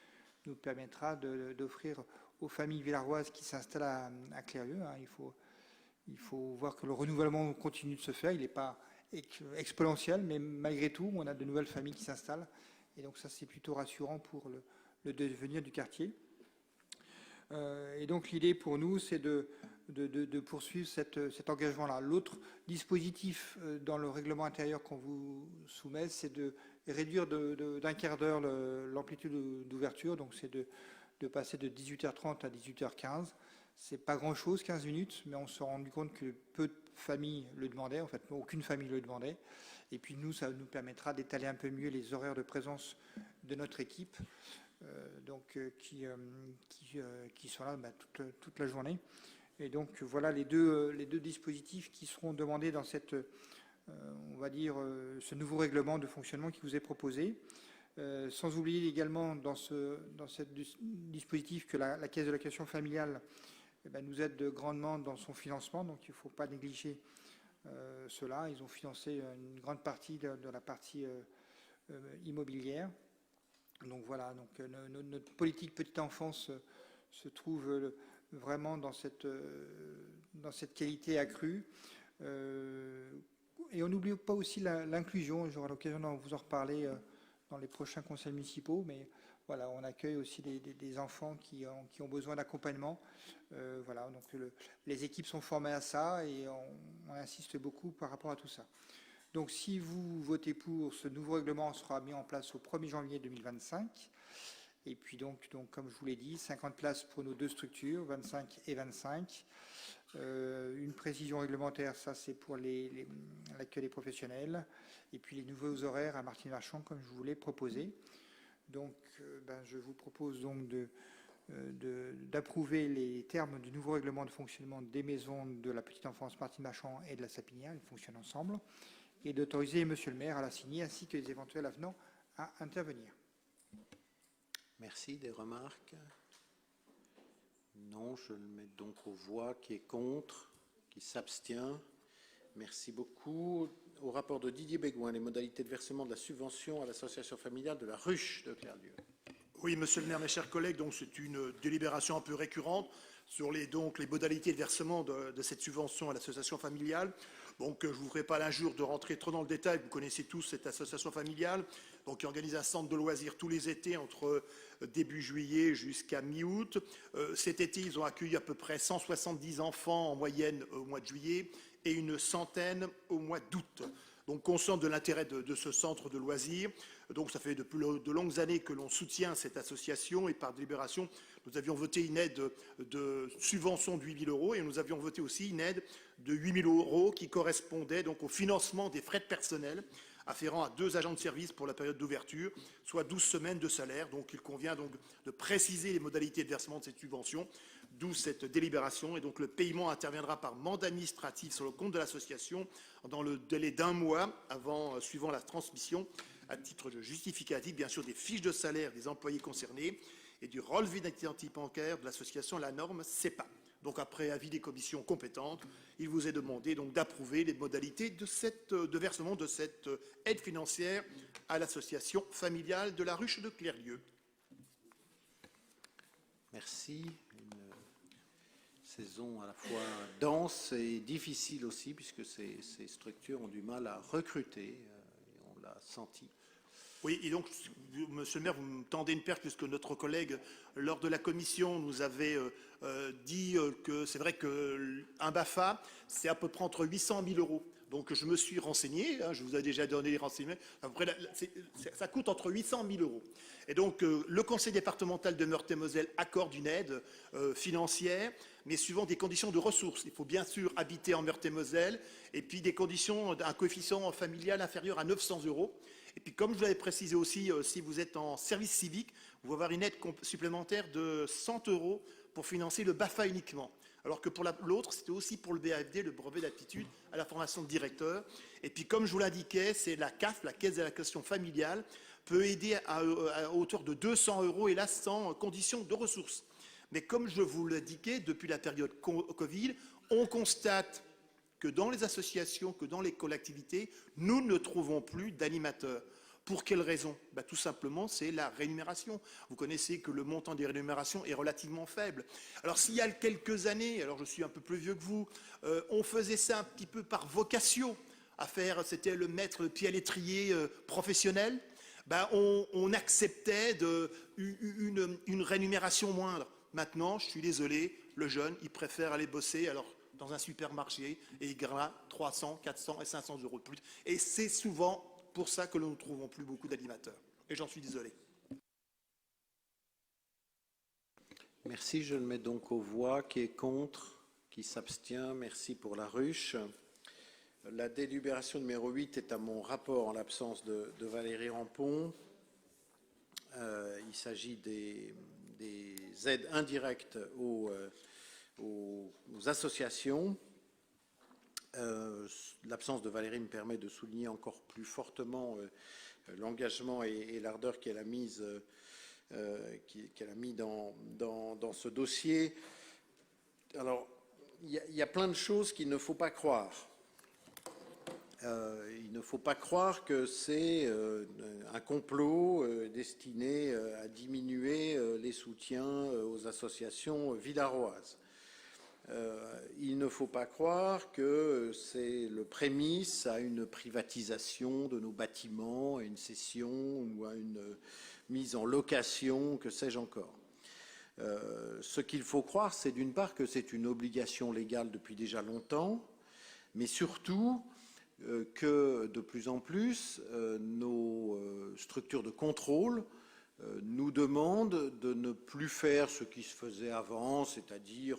nous permettra d'offrir aux familles villaroises qui s'installent à Clérieux. Il faut voir que le renouvellement continue de se faire, il n'est pas exponentiel, mais malgré tout, on a de nouvelles familles qui s'installent, et donc ça c'est plutôt rassurant pour le devenir du quartier. Et donc l'idée pour nous, c'est de poursuivre cet engagement-là. L'autre dispositif dans le règlement intérieur qu'on vous soumet, c'est de réduire d'un quart d'heure l'amplitude d'ouverture, donc c'est de passer de 18h30 à 18h15. C'est pas grand-chose, 15 minutes, mais on s'est rendu compte que peu de familles le demandaient, en fait aucune famille le demandait. Et puis nous, ça nous permettra d'étaler un peu mieux les horaires de présence de notre équipe, qui sont là toute la journée. Et donc voilà les deux dispositifs qui seront demandés dans cette, on va dire, ce nouveau règlement de fonctionnement qui vous est proposé. Sans oublier également dans ce dispositif que la Caisse de l'allocation familiale nous aide grandement dans son financement, donc il ne faut pas négliger cela. Ils ont financé une grande partie de la partie immobilière. Donc voilà, donc, notre politique petite enfance se trouve vraiment dans cette qualité accrue. Et on n'oublie pas aussi l'inclusion. J'aurai l'occasion de vous en reparler dans les prochains conseils municipaux, mais voilà, on accueille aussi des enfants qui ont besoin d'accompagnement. Voilà, donc les équipes sont formées à ça et on insiste beaucoup par rapport à tout ça. Donc si vous votez pour, ce nouveau règlement sera mis en place au 1er janvier 2025. Et puis donc comme je vous l'ai dit, 50 places pour nos deux structures, 25 et 25. Une précision réglementaire, ça c'est pour l'accueil des professionnels. Et puis les nouveaux horaires à Martigny-Marchand, comme je vous l'ai proposé. Donc je vous propose donc d'approuver les termes du nouveau règlement de fonctionnement des maisons de la petite enfance Martigny-Marchand et de la Sapinière, ils fonctionnent ensemble, et d'autoriser Monsieur le maire à la signer ainsi que les éventuels avenants à intervenir. Merci. Des remarques? Non, je le mets donc aux voix. Qui est contre? Qui s'abstient? Merci beaucoup. Au rapport de Didier Bégoin, les modalités de versement de la subvention à l'association familiale de la Ruche de Clerlieu. Oui, monsieur le maire, mes chers collègues, donc c'est une délibération un peu récurrente sur les modalités de versement de cette subvention à l'association familiale. Donc, je ne vous ferai pas l'injure de rentrer trop dans le détail. Vous connaissez tous cette association familiale, donc qui organise un centre de loisirs tous les étés entre début juillet jusqu'à mi-août. Cet été, ils ont accueilli à peu près 170 enfants en moyenne au mois de juillet et une centaine au mois d'août. Donc, conscient de l'intérêt de ce centre de loisirs. Donc, ça fait depuis de longues années que l'on soutient cette association et par délibération, nous avions voté une aide de subvention de 8 000 € et nous avions voté aussi une aide de 8 000 € qui correspondait donc au financement des frais de personnel afférents à 2 agents de service pour la période d'ouverture, soit 12 semaines de salaire. Donc, il convient donc de préciser les modalités de versement de cette subvention, d'où cette délibération. Et donc, le paiement interviendra par mandat administratif sur le compte de l'association dans le délai d'1 mois suivant la transmission à titre de justificatif, bien sûr, des fiches de salaire des employés concernés et du relevé d'identité bancaire de l'association, la norme CEPA. Donc, après avis des commissions compétentes, il vous est demandé donc d'approuver les modalités de versement de cette aide financière à l'association familiale de la Ruche de Clerlieu. Merci. Une saison à la fois dense et difficile aussi, puisque ces structures ont du mal à recruter, on l'a senti. Oui, et donc, monsieur le maire, vous me tendez une perche, puisque notre collègue, lors de la commission, nous avait dit que c'est vrai qu'un BAFA, c'est à peu près entre 800 000 €. Donc, je me suis renseigné, je vous ai déjà donné les renseignements, à peu près, ça coûte entre 800 000 €. Et donc, le conseil départemental de Meurthe-et-Moselle accorde une aide financière, mais suivant des conditions de ressources. Il faut bien sûr habiter en Meurthe-et-Moselle, et puis des conditions d'un coefficient familial inférieur à 900 €. Et puis, comme je vous l'avais précisé aussi, si vous êtes en service civique, vous allez avoir une aide supplémentaire de 100 € pour financer le BAFA uniquement. Alors que pour l'autre, c'était aussi pour le BAFD, le brevet d'aptitude à la formation de directeur. Et puis, comme je vous l'indiquais, c'est la CAF, la Caisse d'allocation familiale, peut aider à hauteur de 200 €, et là, sans condition de ressources. Mais comme je vous l'indiquais, depuis la période Covid, on constate que dans les associations, que dans les collectivités, nous ne trouvons plus d'animateurs. Pour quelle raison? Tout simplement, c'est la rémunération. Vous connaissez que le montant des rémunérations est relativement faible. Alors, s'il y a quelques années, alors je suis un peu plus vieux que vous, on faisait ça un petit peu par vocation, c'était le mettre le pied à l'étrier professionnel, on acceptait une rémunération moindre. Maintenant, je suis désolé, le jeune, il préfère aller bosser dans un supermarché et il gagnera 300, 400 et 500 € de plus. Et c'est souvent pour ça que nous ne trouvons plus beaucoup d'animateurs. Et j'en suis désolé. Merci, je le mets donc aux voix. Qui est contre? Qui s'abstient? Merci pour la Ruche. La délibération numéro 8 est à mon rapport en l'absence de Valérie Rampon. Il s'agit des aides indirectes aux associations. L'absence de Valérie me permet de souligner encore plus fortement l'engagement et l'ardeur qu'elle a mis dans ce dossier. Alors, il y a plein de choses qu'il ne faut pas croire. il ne faut pas croire que c'est un complot destiné à diminuer les soutiens aux associations villaroises. Il ne faut pas croire que c'est le prémisse à une privatisation de nos bâtiments, à une cession ou à une mise en location, que sais-je encore. Ce qu'il faut croire, c'est d'une part que c'est une obligation légale depuis déjà longtemps, mais surtout que de plus en plus, nos structures de contrôle nous demandent de ne plus faire ce qui se faisait avant, c'est-à-dire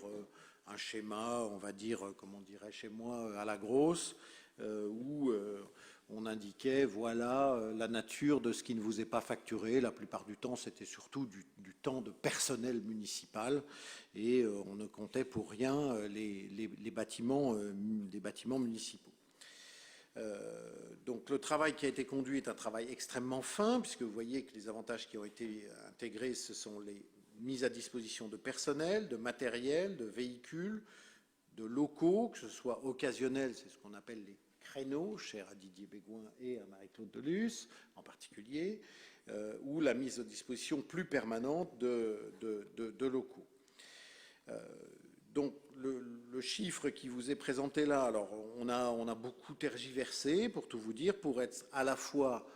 un schéma, on va dire, comme on dirait chez moi, à la grosse, où on indiquait, voilà, la nature de ce qui ne vous est pas facturé. La plupart du temps, c'était surtout du temps de personnel municipal, et on ne comptait pour rien les bâtiments municipaux. Donc le travail qui a été conduit est un travail extrêmement fin, puisque vous voyez que les avantages qui ont été intégrés, ce sont les mises à disposition de personnel, de matériel, de véhicules, de locaux, que ce soit occasionnels, c'est ce qu'on appelle les créneaux, chers à Didier Bégoin et à Marie-Claude Delus en particulier, ou la mise à disposition plus permanente de locaux. Donc le chiffre qui vous est présenté là, alors on a beaucoup tergiversé, pour tout vous dire, pour être à la fois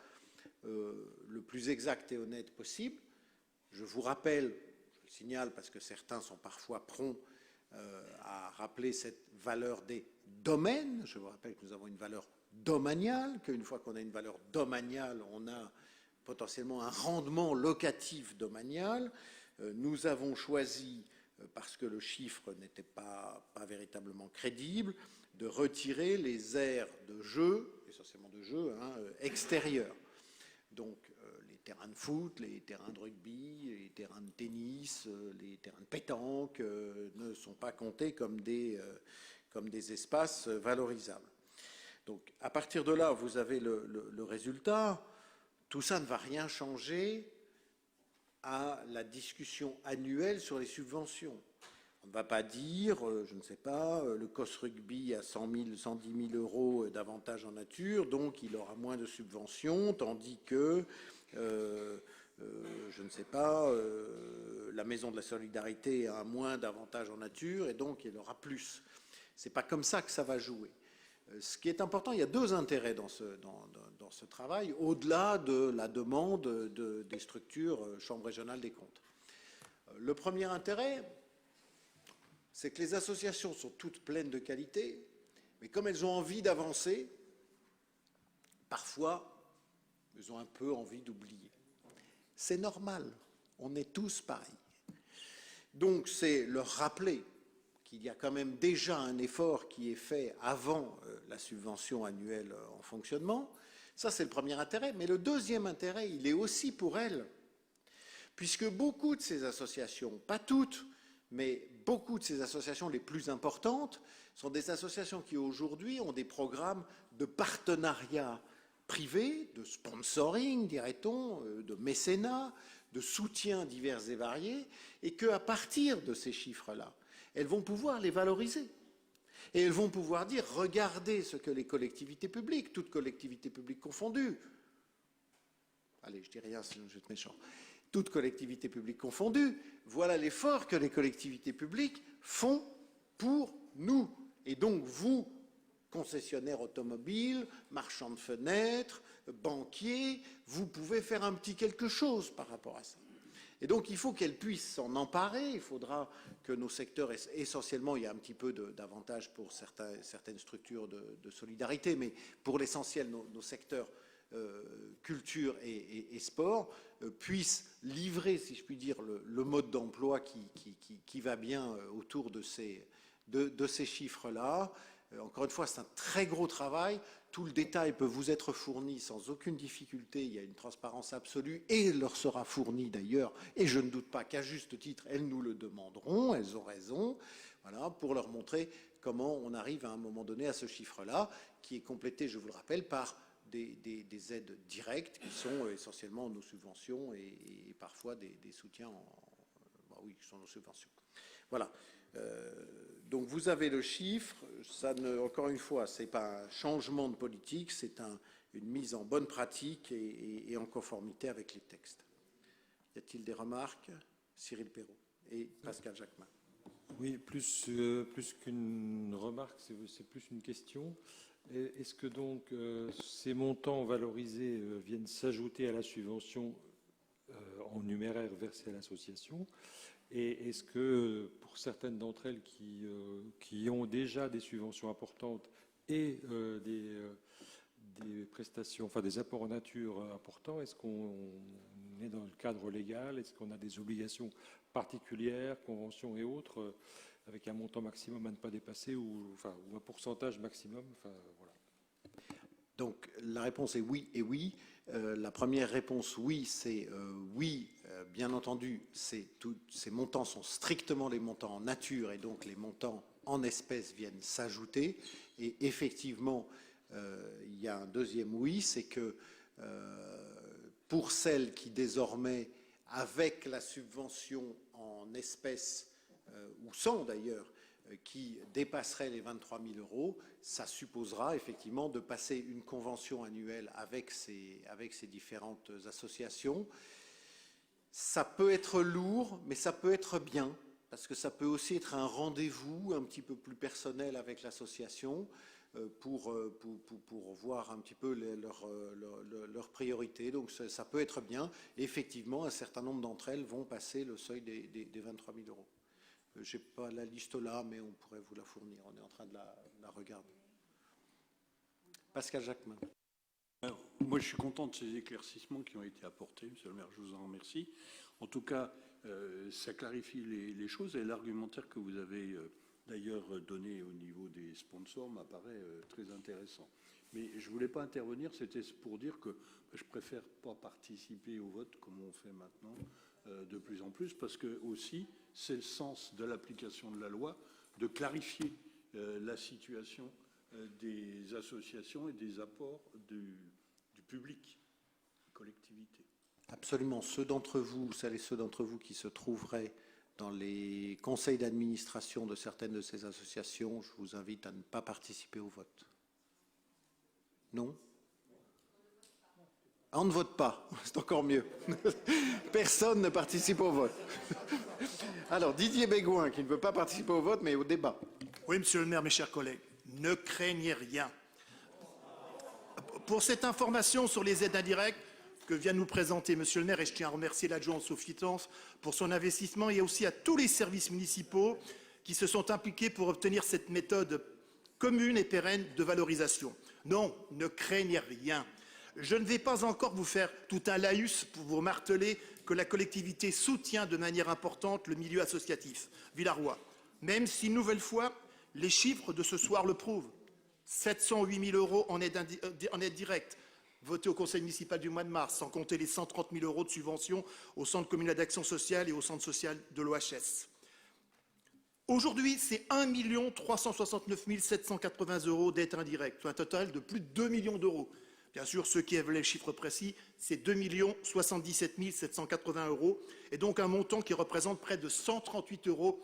le plus exact et honnête possible. Je vous rappelle, je le signale parce que certains sont parfois prompts à rappeler cette valeur des domaines. Je vous rappelle que nous avons une valeur domaniale, qu'une fois qu'on a une valeur domaniale, on a potentiellement un rendement locatif domanial. Nous avons choisi, parce que le chiffre n'était pas véritablement crédible, de retirer les aires de jeu, essentiellement de jeu, extérieurs. Donc les terrains de foot, les terrains de rugby, les terrains de tennis, les terrains de pétanque ne sont pas comptés comme des espaces valorisables. Donc à partir de là, vous avez le résultat. Tout ça ne va rien changer à la discussion annuelle sur les subventions. On ne va pas dire, je ne sais pas, le COS Rugby a 110 000 euros d'avantages en nature, donc il aura moins de subventions, tandis que, je ne sais pas, la Maison de la Solidarité a moins d'avantages en nature, et donc il aura plus. Ce n'est pas comme ça que ça va jouer. Ce qui est important, il y a deux intérêts dans ce travail, au-delà de la demande des structures Chambre régionale des comptes. Le premier intérêt, c'est que les associations sont toutes pleines de qualité, mais comme elles ont envie d'avancer, parfois, elles ont un peu envie d'oublier. C'est normal, on est tous pareils. Donc c'est leur rappeler qu'il y a quand même déjà un effort qui est fait avant la subvention annuelle en fonctionnement. Ça, c'est le premier intérêt. Mais le deuxième intérêt, il est aussi pour elles, puisque beaucoup de ces associations, pas toutes, mais beaucoup de ces associations les plus importantes, sont des associations qui aujourd'hui ont des programmes de partenariat privé, de sponsoring, dirait-on, de mécénat, de soutien divers et variés, et qu'à partir de ces chiffres-là, elles vont pouvoir les valoriser. Et elles vont pouvoir dire, regardez ce que les collectivités publiques, toutes collectivités publiques confondues, allez, je dis rien sinon je vais être méchant, toutes collectivités publiques confondues, voilà l'effort que les collectivités publiques font pour nous. Et donc vous, concessionnaires automobiles, marchands de fenêtres, banquiers, vous pouvez faire un petit quelque chose par rapport à ça. Et donc il faut qu'elles puissent s'en emparer, il faudra que nos secteurs, essentiellement il y a un petit peu d'avantages pour certaines structures de solidarité, mais pour l'essentiel nos secteurs culture et sport puissent livrer, si je puis dire, le mode d'emploi qui va bien autour de ces chiffres-là. Encore une fois, c'est un très gros travail. Tout le détail peut vous être fourni sans aucune difficulté. Il y a une transparence absolue et il leur sera fourni d'ailleurs. Et je ne doute pas qu'à juste titre, elles nous le demanderont, elles ont raison, voilà, pour leur montrer comment on arrive à un moment donné à ce chiffre-là, qui est complété, je vous le rappelle, par des aides directes qui sont essentiellement nos subventions et parfois des soutiens qui sont nos subventions. Voilà. Donc vous avez le chiffre, encore une fois, ce n'est pas un changement de politique, c'est une mise en bonne pratique et en conformité avec les textes. Y a-t-il des remarques? Cyril Perrault et Pascal Jacquemin. Oui, plus qu'une remarque, c'est plus une question. Est-ce que donc ces montants valorisés viennent s'ajouter à la subvention en numéraire versée à l'association? Et est-ce que pour certaines d'entre elles qui ont déjà des subventions importantes et des prestations, enfin des apports en nature importants, est-ce qu'on est dans le cadre légal? Est-ce qu'on a des obligations particulières, conventions et autres, avec un montant maximum à ne pas dépasser ou un pourcentage maximum? Voilà. Donc la réponse est oui et oui. La première réponse, oui, c'est oui, bien entendu, ces montants sont strictement les montants en nature et donc les montants en espèces viennent s'ajouter. Et effectivement, il y a un deuxième oui, c'est que pour celles qui désormais, avec la subvention en espèces, ou sans d'ailleurs, qui dépasserait les 23 000 €, ça supposera effectivement de passer une convention annuelle avec ces différentes associations. Ça peut être lourd, mais ça peut être bien, parce que ça peut aussi être un rendez-vous un petit peu plus personnel avec l'association pour voir un petit peu leurs priorités. Donc ça peut être bien. Et effectivement, un certain nombre d'entre elles vont passer le seuil des 23 000 €. Je n'ai pas la liste là, mais on pourrait vous la fournir. On est en train de la regarder. Pascal Jacquemin. Alors, moi, je suis content de ces éclaircissements qui ont été apportés, Monsieur le maire, je vous en remercie. En tout cas, ça clarifie les choses et l'argumentaire que vous avez d'ailleurs donné au niveau des sponsors m'apparaît très intéressant. Mais je ne voulais pas intervenir, c'était pour dire que je préfère pas participer au vote comme on fait maintenant de plus en plus, parce que aussi, c'est le sens de l'application de la loi, de clarifier la situation des associations et des apports du public, des collectivités. Absolument. Celles et ceux d'entre vous qui se trouveraient dans les conseils d'administration de certaines de ces associations, je vous invite à ne pas participer au vote. Non ? On ne vote pas, c'est encore mieux. Personne ne participe au vote. Alors, Didier Bégoin, qui ne veut pas participer au vote, mais au débat. Oui, monsieur le maire, mes chers collègues, ne craignez rien. Pour cette information sur les aides indirectes que vient de nous présenter monsieur le maire, et je tiens à remercier l'adjoint Sophie Tance pour son investissement, et aussi à tous les services municipaux qui se sont impliqués pour obtenir cette méthode commune et pérenne de valorisation. Non, ne craignez rien. Je ne vais pas encore vous faire tout un laïus pour vous marteler que la collectivité soutient de manière importante le milieu associatif villarois, même si, une nouvelle fois, les chiffres de ce soir le prouvent. 708 000 € en aide directe, votés au conseil municipal du mois de mars, sans compter les 130 000 € de subventions au centre communal d'action sociale et au centre social de l'OHS. Aujourd'hui, c'est 1 369 780 € d'aide indirecte, soit un total de plus de 2 millions d'euros. Bien sûr, ceux qui avaient les chiffres précis, c'est 2 077 780 €, et donc un montant qui représente près de 138 €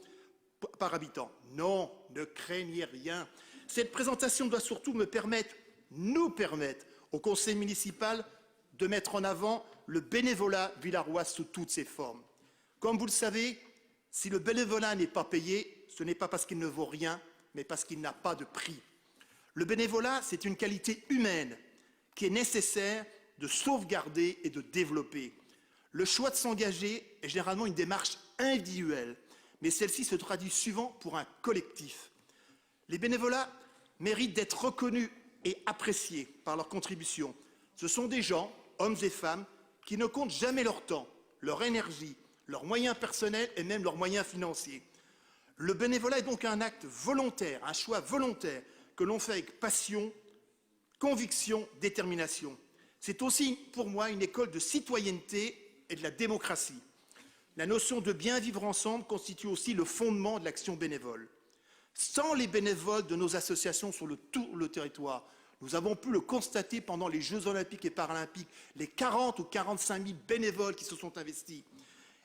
par habitant. Non, ne craignez rien. Cette présentation doit surtout nous permettre, au conseil municipal, de mettre en avant le bénévolat villarois sous toutes ses formes. Comme vous le savez, si le bénévolat n'est pas payé, ce n'est pas parce qu'il ne vaut rien, mais parce qu'il n'a pas de prix. Le bénévolat, c'est une qualité humaine qui est nécessaire de sauvegarder et de développer. Le choix de s'engager est généralement une démarche individuelle, mais celle-ci se traduit souvent pour un collectif. Les bénévolats méritent d'être reconnus et appréciés par leur contribution. Ce sont des gens, hommes et femmes, qui ne comptent jamais leur temps, leur énergie, leurs moyens personnels et même leurs moyens financiers. Le bénévolat est donc un acte volontaire, un choix volontaire que l'on fait avec passion, conviction, détermination. C'est aussi pour moi une école de citoyenneté et de la démocratie. La notion de bien vivre ensemble constitue aussi le fondement de l'action bénévole. Sans les bénévoles de nos associations sur tout le territoire, nous avons pu le constater pendant les Jeux olympiques et paralympiques, les 40 ou 45 000 bénévoles qui se sont investis.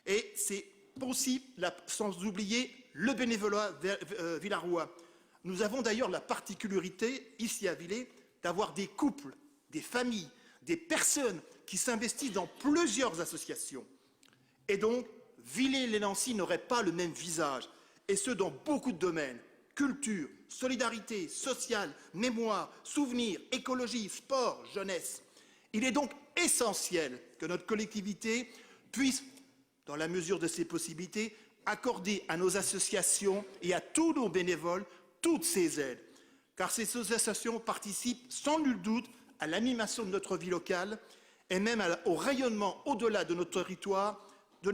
Et c'est aussi, sans oublier, le bénévolat villarois. Nous avons d'ailleurs la particularité, ici à Villers, d'avoir des couples, des familles, des personnes qui s'investissent dans plusieurs associations. Et donc, Villers-lès-Nancy n'aurait pas le même visage, et ce dans beaucoup de domaines. Culture, solidarité, sociale, mémoire, souvenirs, écologie, sport, jeunesse. Il est donc essentiel que notre collectivité puisse, dans la mesure de ses possibilités, accorder à nos associations et à tous nos bénévoles toutes ces aides, car ces associations participent sans nul doute à l'animation de notre vie locale et même au rayonnement au-delà de notre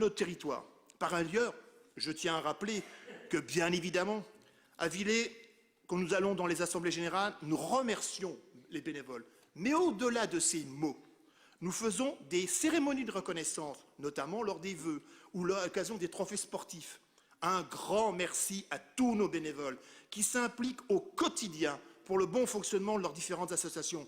territoire. Par ailleurs, je tiens à rappeler que, bien évidemment, à Villers, quand nous allons dans les assemblées générales, nous remercions les bénévoles. Mais au-delà de ces mots, nous faisons des cérémonies de reconnaissance, notamment lors des vœux ou à l'occasion des trophées sportifs. Un grand merci à tous nos bénévoles qui s'impliquent au quotidien pour le bon fonctionnement de leurs différentes associations.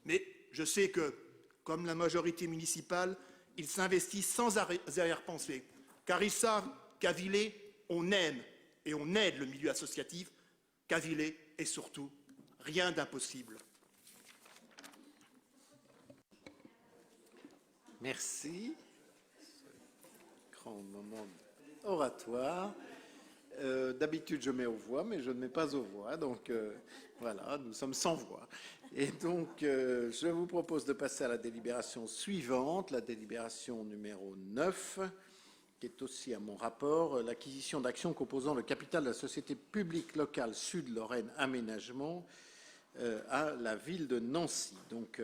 Mais je sais que, comme la majorité municipale, ils s'investissent sans arrière-pensée, car ils savent qu'à Villers, on aime et on aide le milieu associatif, qu'à Villers et surtout, rien d'impossible. Merci. Grand moment oratoire. D'habitude, je mets aux voix, mais je ne mets pas aux voix. Donc, voilà, nous sommes sans voix. Et donc, je vous propose de passer à la délibération suivante, la délibération numéro 9, qui est aussi à mon rapport, l'acquisition d'actions composant le capital de la société publique locale Sud-Lorraine Aménagement à la ville de Nancy. Donc,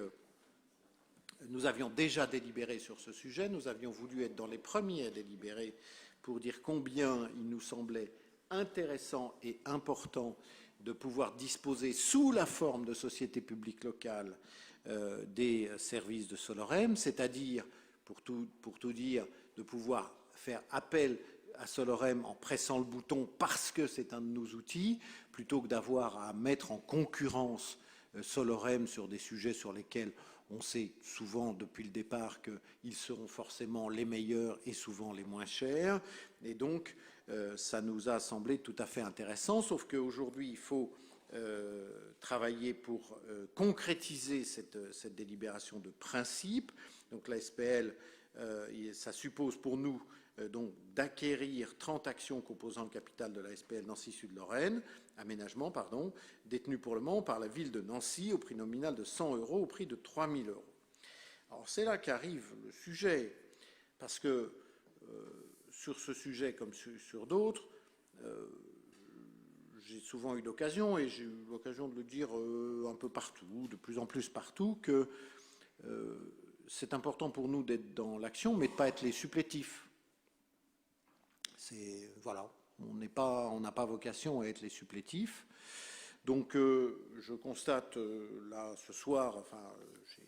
nous avions déjà délibéré sur ce sujet. Nous avions voulu être dans les premiers à délibérer pour dire combien il nous semblait intéressant et important de pouvoir disposer sous la forme de société publique locale des services de Solorem, c'est-à-dire, pour tout dire, de pouvoir faire appel à Solorem en pressant le bouton parce que c'est un de nos outils, plutôt que d'avoir à mettre en concurrence Solorem sur des sujets sur lesquels on sait souvent depuis le départ qu'ils seront forcément les meilleurs et souvent les moins chers. Et donc, ça nous a semblé tout à fait intéressant, sauf qu'aujourd'hui, il faut travailler pour concrétiser cette délibération de principe. Donc la SPL, ça suppose pour nous donc d'acquérir 30 actions composant le capital de la SPL Nancy Sud-Lorraine, aménagement, pardon, détenues pour le moment par la ville de Nancy au prix nominal de 100 € au prix de 3 000 €. Alors c'est là qu'arrive le sujet, parce que sur ce sujet comme sur d'autres, j'ai souvent eu l'occasion, et j'ai eu l'occasion de le dire un peu partout, de plus en plus partout, que c'est important pour nous d'être dans l'action, mais de ne pas être les supplétifs. Voilà, on n'a pas vocation à être les supplétifs. Donc je constate là ce soir, enfin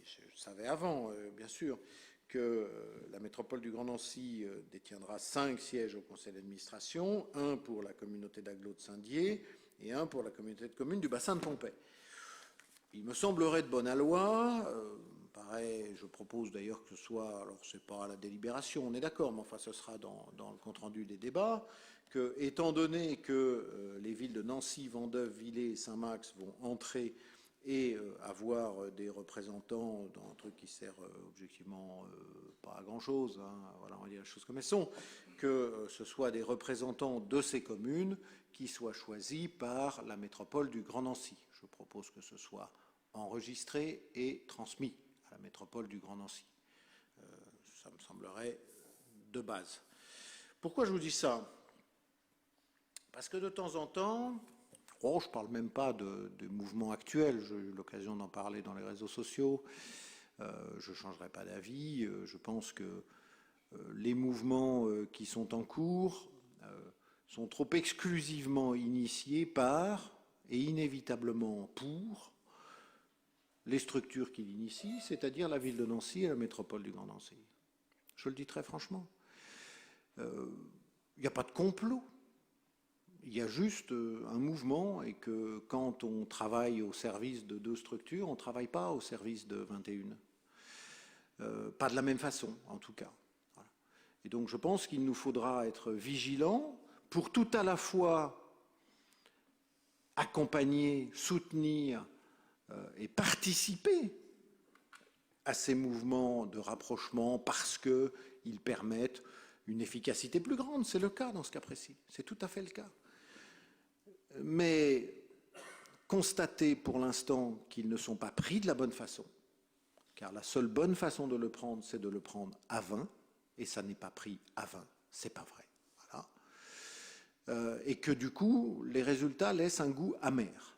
je savais avant bien sûr, que la métropole du Grand Nancy détiendra 5 sièges au conseil d'administration, 1 pour la communauté d'agglomération de Saint-Dié et 1 pour la communauté de communes du bassin de Pompey. Il me semblerait de bonne aloi, pareil, je propose d'ailleurs que ce soit, alors c'est pas à la délibération, on est d'accord, mais enfin ce sera dans le compte-rendu des débats, que, étant donné que les villes de Nancy, Vendœuvre, Villers et Saint-Max vont entrer et avoir des représentants dans un truc qui sert objectivement pas à grand-chose, hein, voilà, on va dire les choses comme elles sont, que ce soit des représentants de ces communes qui soient choisis par la métropole du Grand Nancy. Je propose que ce soit enregistré et transmis à la métropole du Grand Nancy. Ça me semblerait de base. Pourquoi je vous dis ça ? Parce que de temps en temps, je ne parle même pas des mouvements actuels, j'ai eu l'occasion d'en parler dans les réseaux sociaux, je ne changerai pas d'avis, je pense que les mouvements qui sont en cours sont trop exclusivement initiés par et inévitablement pour les structures qui l'initient, c'est-à-dire la ville de Nancy et la métropole du Grand Nancy. Je le dis très franchement. Il n'y a pas de complot. Il y a juste un mouvement et que quand on travaille au service de 2 structures, on ne travaille pas au service de 21. Pas de la même façon, en tout cas. Voilà. Et donc je pense qu'il nous faudra être vigilants pour tout à la fois accompagner, soutenir et participer à ces mouvements de rapprochement parce qu'ils permettent une efficacité plus grande. C'est le cas dans ce cas précis, c'est tout à fait le cas. Mais constater pour l'instant qu'ils ne sont pas pris de la bonne façon, car la seule bonne façon de le prendre, c'est de le prendre à 20, et ça n'est pas pris à 20, c'est pas vrai. Voilà. Et que du coup, les résultats laissent un goût amer.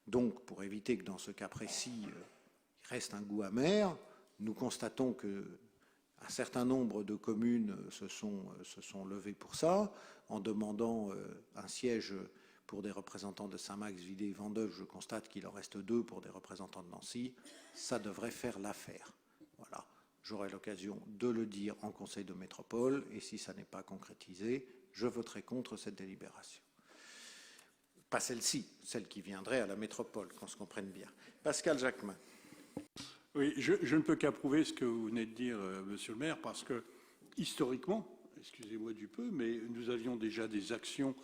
Donc, pour éviter que dans ce cas précis, il reste un goût amer, nous constatons qu'un certain nombre de communes se sont levées pour ça, en demandant un siège pour des représentants de Saint-Max, Vidé et Vendeuvre. Je constate qu'il en reste 2 pour des représentants de Nancy. Ça devrait faire l'affaire. Voilà. J'aurai l'occasion de le dire en Conseil de métropole, et si ça n'est pas concrétisé, je voterai contre cette délibération. Pas celle-ci, celle qui viendrait à la métropole, qu'on se comprenne bien. Pascal Jacquemin. Oui, je ne peux qu'approuver ce que vous venez de dire, monsieur le maire, parce que, historiquement, excusez-moi du peu, mais nous avions déjà des actions.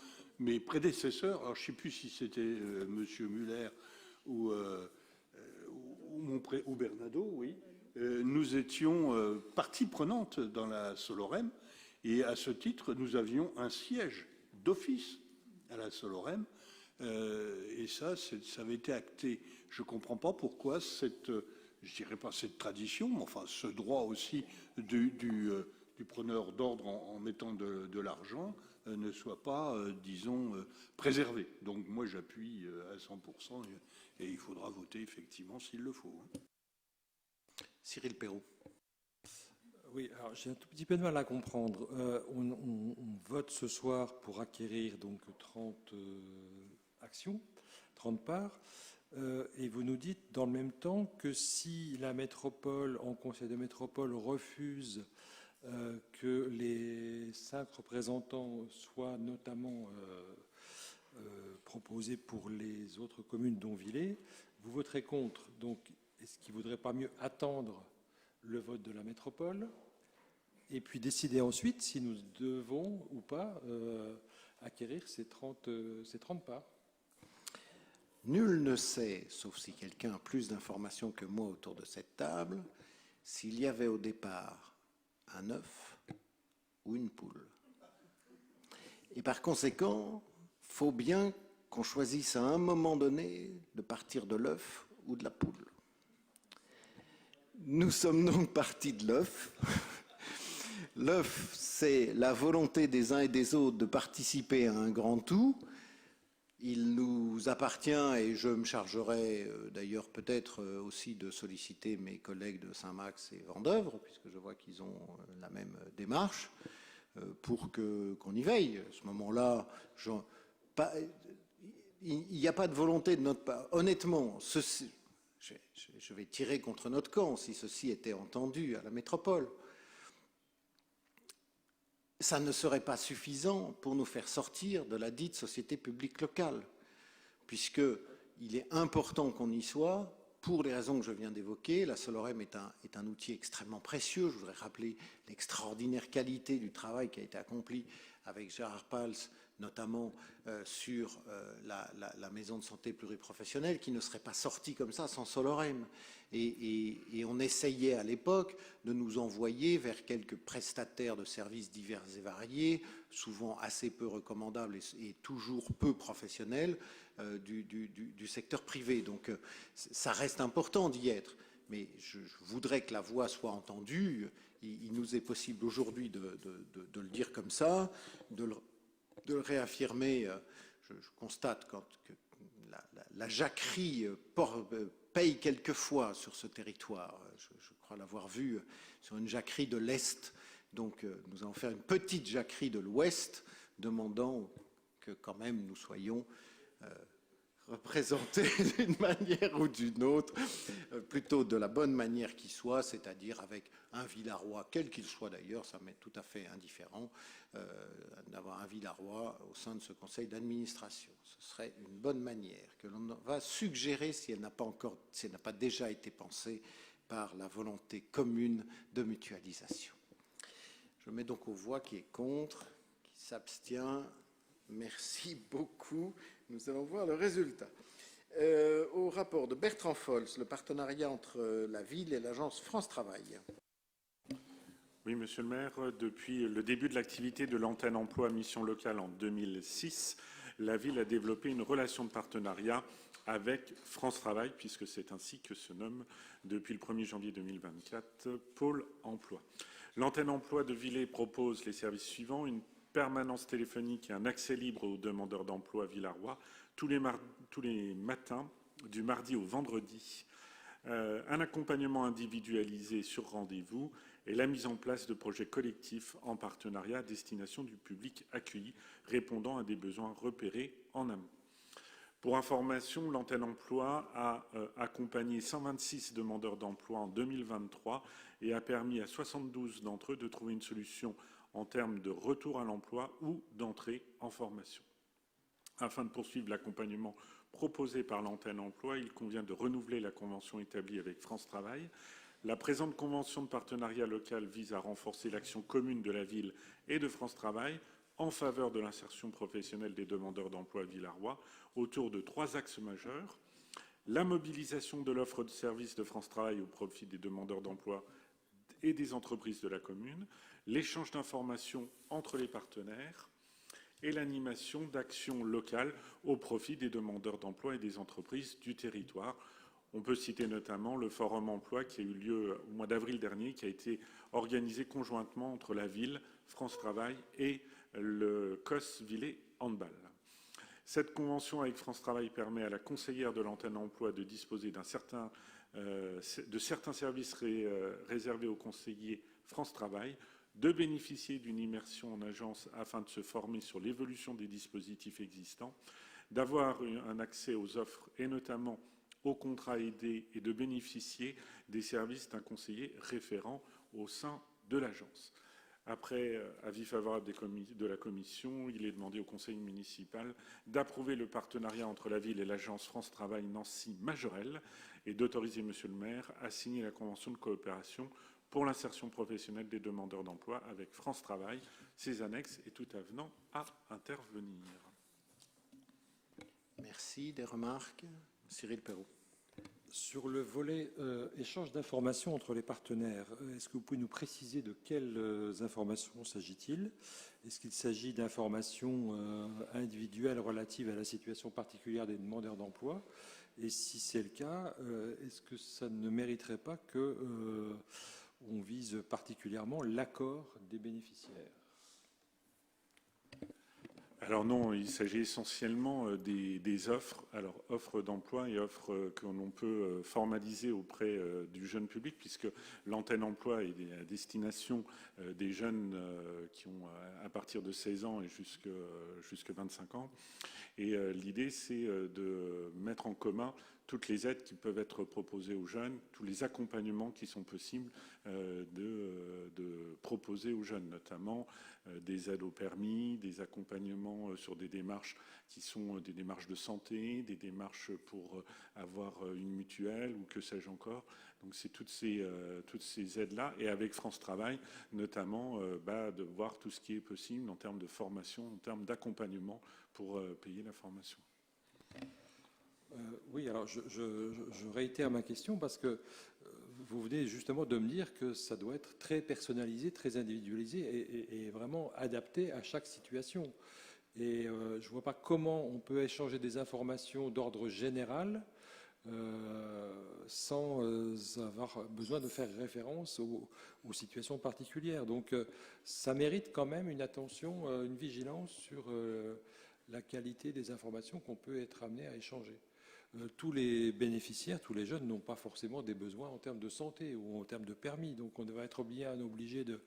Mes prédécesseurs, alors je ne sais plus si c'était monsieur Muller ou Bernardo, oui, nous étions partie prenante dans la Solorem, et à ce titre, nous avions un siège d'office à la Solorem, et ça avait été acté. Je ne comprends pas pourquoi cette, je dirais pas cette tradition, mais enfin ce droit aussi du preneur d'ordre en mettant de l'argent ne soit pas, disons, préservé. Donc moi j'appuie à 100% et il faudra voter effectivement s'il le faut. Cyril Perrault. Oui, alors j'ai un tout petit peu de mal à comprendre. On vote ce soir pour acquérir donc 30 actions, 30 parts, et vous nous dites dans le même temps que si la métropole, en conseil de métropole, refuse que les 5 représentants soient notamment proposés pour les autres communes dont Villers, vous voterez contre. Donc, est-ce qu'il ne vaudrait pas mieux attendre le vote de la métropole et puis décider ensuite si nous devons ou pas acquérir ces 30 parts? Nul ne sait, sauf si quelqu'un a plus d'informations que moi autour de cette table, s'il y avait au départ un œuf ou une poule. Et par conséquent, il faut bien qu'on choisisse à un moment donné de partir de l'œuf ou de la poule. Nous sommes donc partis de l'œuf. L'œuf, c'est la volonté des uns et des autres de participer à un grand tout. Il nous appartient, et je me chargerai d'ailleurs peut-être aussi de solliciter mes collègues de Saint-Max et Vendeuvre, puisque je vois qu'ils ont la même démarche, pour qu'on y veille. À ce moment-là, il n'y a pas de volonté de notre part. Honnêtement, je vais tirer contre notre camp si ceci était entendu à la métropole. Ça ne serait pas suffisant pour nous faire sortir de la dite société publique locale, puisqu'il est important qu'on y soit, pour les raisons que je viens d'évoquer. La Solorem est un outil extrêmement précieux. Je voudrais rappeler l'extraordinaire qualité du travail qui a été accompli avec Gérard Pals, notamment sur la maison de santé pluriprofessionnelle, qui ne serait pas sortie comme ça sans Solorem. Et on essayait à l'époque de nous envoyer vers quelques prestataires de services divers et variés, souvent assez peu recommandables et toujours peu professionnels du secteur privé. Donc ça reste important d'y être. Mais je voudrais que la voix soit entendue. Il nous est possible aujourd'hui de le dire comme ça, de le réaffirmer. Je constate que la jacquerie paye quelquefois sur ce territoire. Je crois l'avoir vu sur une jacquerie de l'Est. Donc nous allons faire une petite jacquerie de l'Ouest, demandant que quand même nous soyons représentés d'une manière ou d'une autre, plutôt de la bonne manière qui soit, c'est-à-dire avec un Villaroy, quel qu'il soit d'ailleurs, ça m'est tout à fait indifférent, d'avoir un Villaroy au sein de ce conseil d'administration. Ce serait une bonne manière que l'on va suggérer si elle n'a pas déjà été pensée par la volonté commune de mutualisation. Je mets donc aux voix qui est contre, qui s'abstient. Merci beaucoup. Nous allons voir le résultat. Au rapport de Bertrand Folz, le partenariat entre la ville et l'agence France Travail. Oui, Monsieur le maire, depuis le début de l'activité de l'antenne emploi mission locale en 2006, la ville a développé une relation de partenariat avec France Travail, puisque c'est ainsi que se nomme depuis le 1er janvier 2024 Pôle emploi. L'antenne emploi de Villers propose les services suivants: une permanence téléphonique et un accès libre aux demandeurs d'emploi villarois tous les matins du mardi au vendredi, un accompagnement individualisé sur rendez-vous et la mise en place de projets collectifs en partenariat à destination du public accueilli, répondant à des besoins repérés en amont. Pour information, l'antenne emploi a accompagné 126 demandeurs d'emploi en 2023 et a permis à 72 d'entre eux de trouver une solution en termes de retour à l'emploi ou d'entrée en formation. Afin de poursuivre l'accompagnement proposé par l'antenne emploi, il convient de renouveler la convention établie avec France Travail. La présente convention de partenariat local vise à renforcer l'action commune de la ville et de France Travail en faveur de l'insertion professionnelle des demandeurs d'emploi villarois autour de 3 axes majeurs: la mobilisation de l'offre de services de France Travail au profit des demandeurs d'emploi et des entreprises de la commune, l'échange d'informations entre les partenaires et l'animation d'actions locales au profit des demandeurs d'emploi et des entreprises du territoire. On peut citer notamment le Forum Emploi qui a eu lieu au mois d'avril dernier, qui a été organisé conjointement entre la ville, France Travail et le COS Villers Handball. Cette convention avec France Travail permet à la conseillère de l'antenne emploi de disposer de certains services réservés aux conseillers France Travail, de bénéficier d'une immersion en agence afin de se former sur l'évolution des dispositifs existants, d'avoir un accès aux offres et notamment aux contrats aidés et de bénéficier des services d'un conseiller référent au sein de l'agence. Après avis favorable de la commission, il est demandé au conseil municipal d'approuver le partenariat entre la ville et l'agence France Travail Nancy-Majorelle et d'autoriser monsieur le maire à signer la convention de coopération pour l'insertion professionnelle des demandeurs d'emploi avec France Travail, ses annexes et tout avenant à intervenir. Merci. Des remarques? Cyril Perrault. Sur le volet échange d'informations entre les partenaires, est-ce que vous pouvez nous préciser de quelles informations s'agit-il? Est-ce qu'il s'agit d'informations individuelles relatives à la situation particulière des demandeurs d'emploi? Et si c'est le cas, est-ce que ça ne mériterait pas que on vise particulièrement l'accord des bénéficiaires? Alors non, il s'agit essentiellement des offres, alors offres d'emploi et offres que l'on peut formaliser auprès du jeune public, puisque l'antenne emploi est à destination des jeunes qui ont à partir de 16 ans et jusqu'à 25 ans. Et l'idée, c'est de mettre en commun toutes les aides qui peuvent être proposées aux jeunes, tous les accompagnements qui sont possibles de proposer aux jeunes, notamment des aides au permis, des accompagnements sur des démarches qui sont des démarches de santé, des démarches pour avoir une mutuelle ou que sais-je encore. Donc c'est toutes ces aides-là, et avec France Travail, notamment de voir tout ce qui est possible en termes de formation, en termes d'accompagnement pour payer la formation. Oui, alors je réitère ma question parce que vous venez justement de me dire que ça doit être très personnalisé, très individualisé et vraiment adapté à chaque situation. Et je ne vois pas comment on peut échanger des informations d'ordre général sans avoir besoin de faire référence aux situations particulières. Donc ça mérite quand même une attention, une vigilance sur la qualité des informations qu'on peut être amené à échanger. Tous les bénéficiaires, tous les jeunes n'ont pas forcément des besoins en termes de santé ou en termes de permis. Donc on va être bien obligé de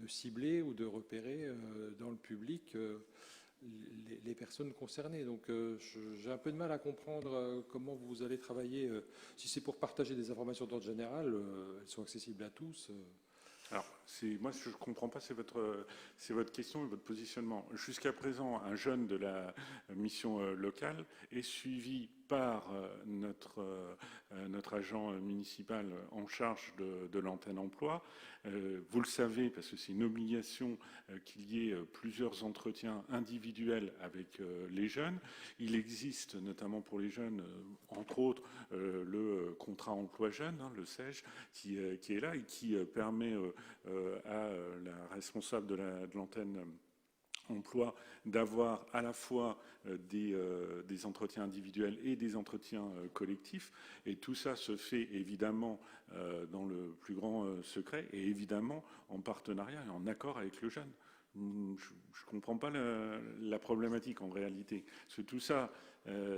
cibler ou de repérer dans le public les personnes concernées. Donc j'ai un peu de mal à comprendre comment vous allez travailler. Si c'est pour partager des informations d'ordre général, elles sont accessibles à tous. Alors, moi, je ne comprends pas, c'est votre question et votre positionnement. Jusqu'à présent, un jeune de la mission locale est suivi par notre agent municipal en charge de l'antenne emploi. Vous le savez, parce que c'est une obligation qu'il y ait plusieurs entretiens individuels avec les jeunes. Il existe, notamment pour les jeunes, entre autres, le contrat emploi jeune, hein, le CEJ, qui est là et qui permet à la responsable de l'antenne emploi d'avoir à la fois des entretiens individuels et des entretiens collectifs. Et tout ça se fait évidemment dans le plus grand secret et évidemment en partenariat et en accord avec le jeune. Je ne comprends pas la problématique en réalité. Parce que tout ça,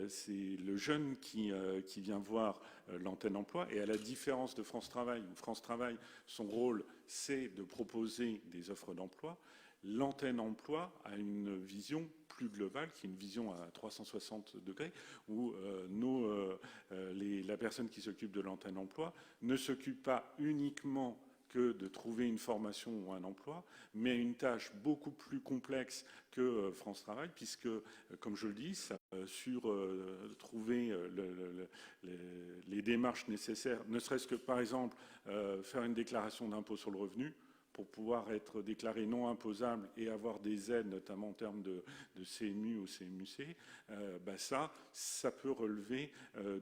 c'est le jeune qui vient voir l'antenne emploi. Et à la différence de France Travail, où France Travail, son rôle, c'est de proposer des offres d'emploi, l'antenne emploi a une vision plus globale, qui est une vision à 360 degrés, où la personne qui s'occupe de l'antenne emploi ne s'occupe pas uniquement que de trouver une formation ou un emploi, mais a une tâche beaucoup plus complexe que France Travail, puisque, comme je le dis, ça sur trouver les démarches nécessaires, ne serait-ce que, par exemple, faire une déclaration d'impôt sur le revenu, pour pouvoir être déclaré non imposable et avoir des aides, notamment en termes de CMU ou CMUC, ça peut relever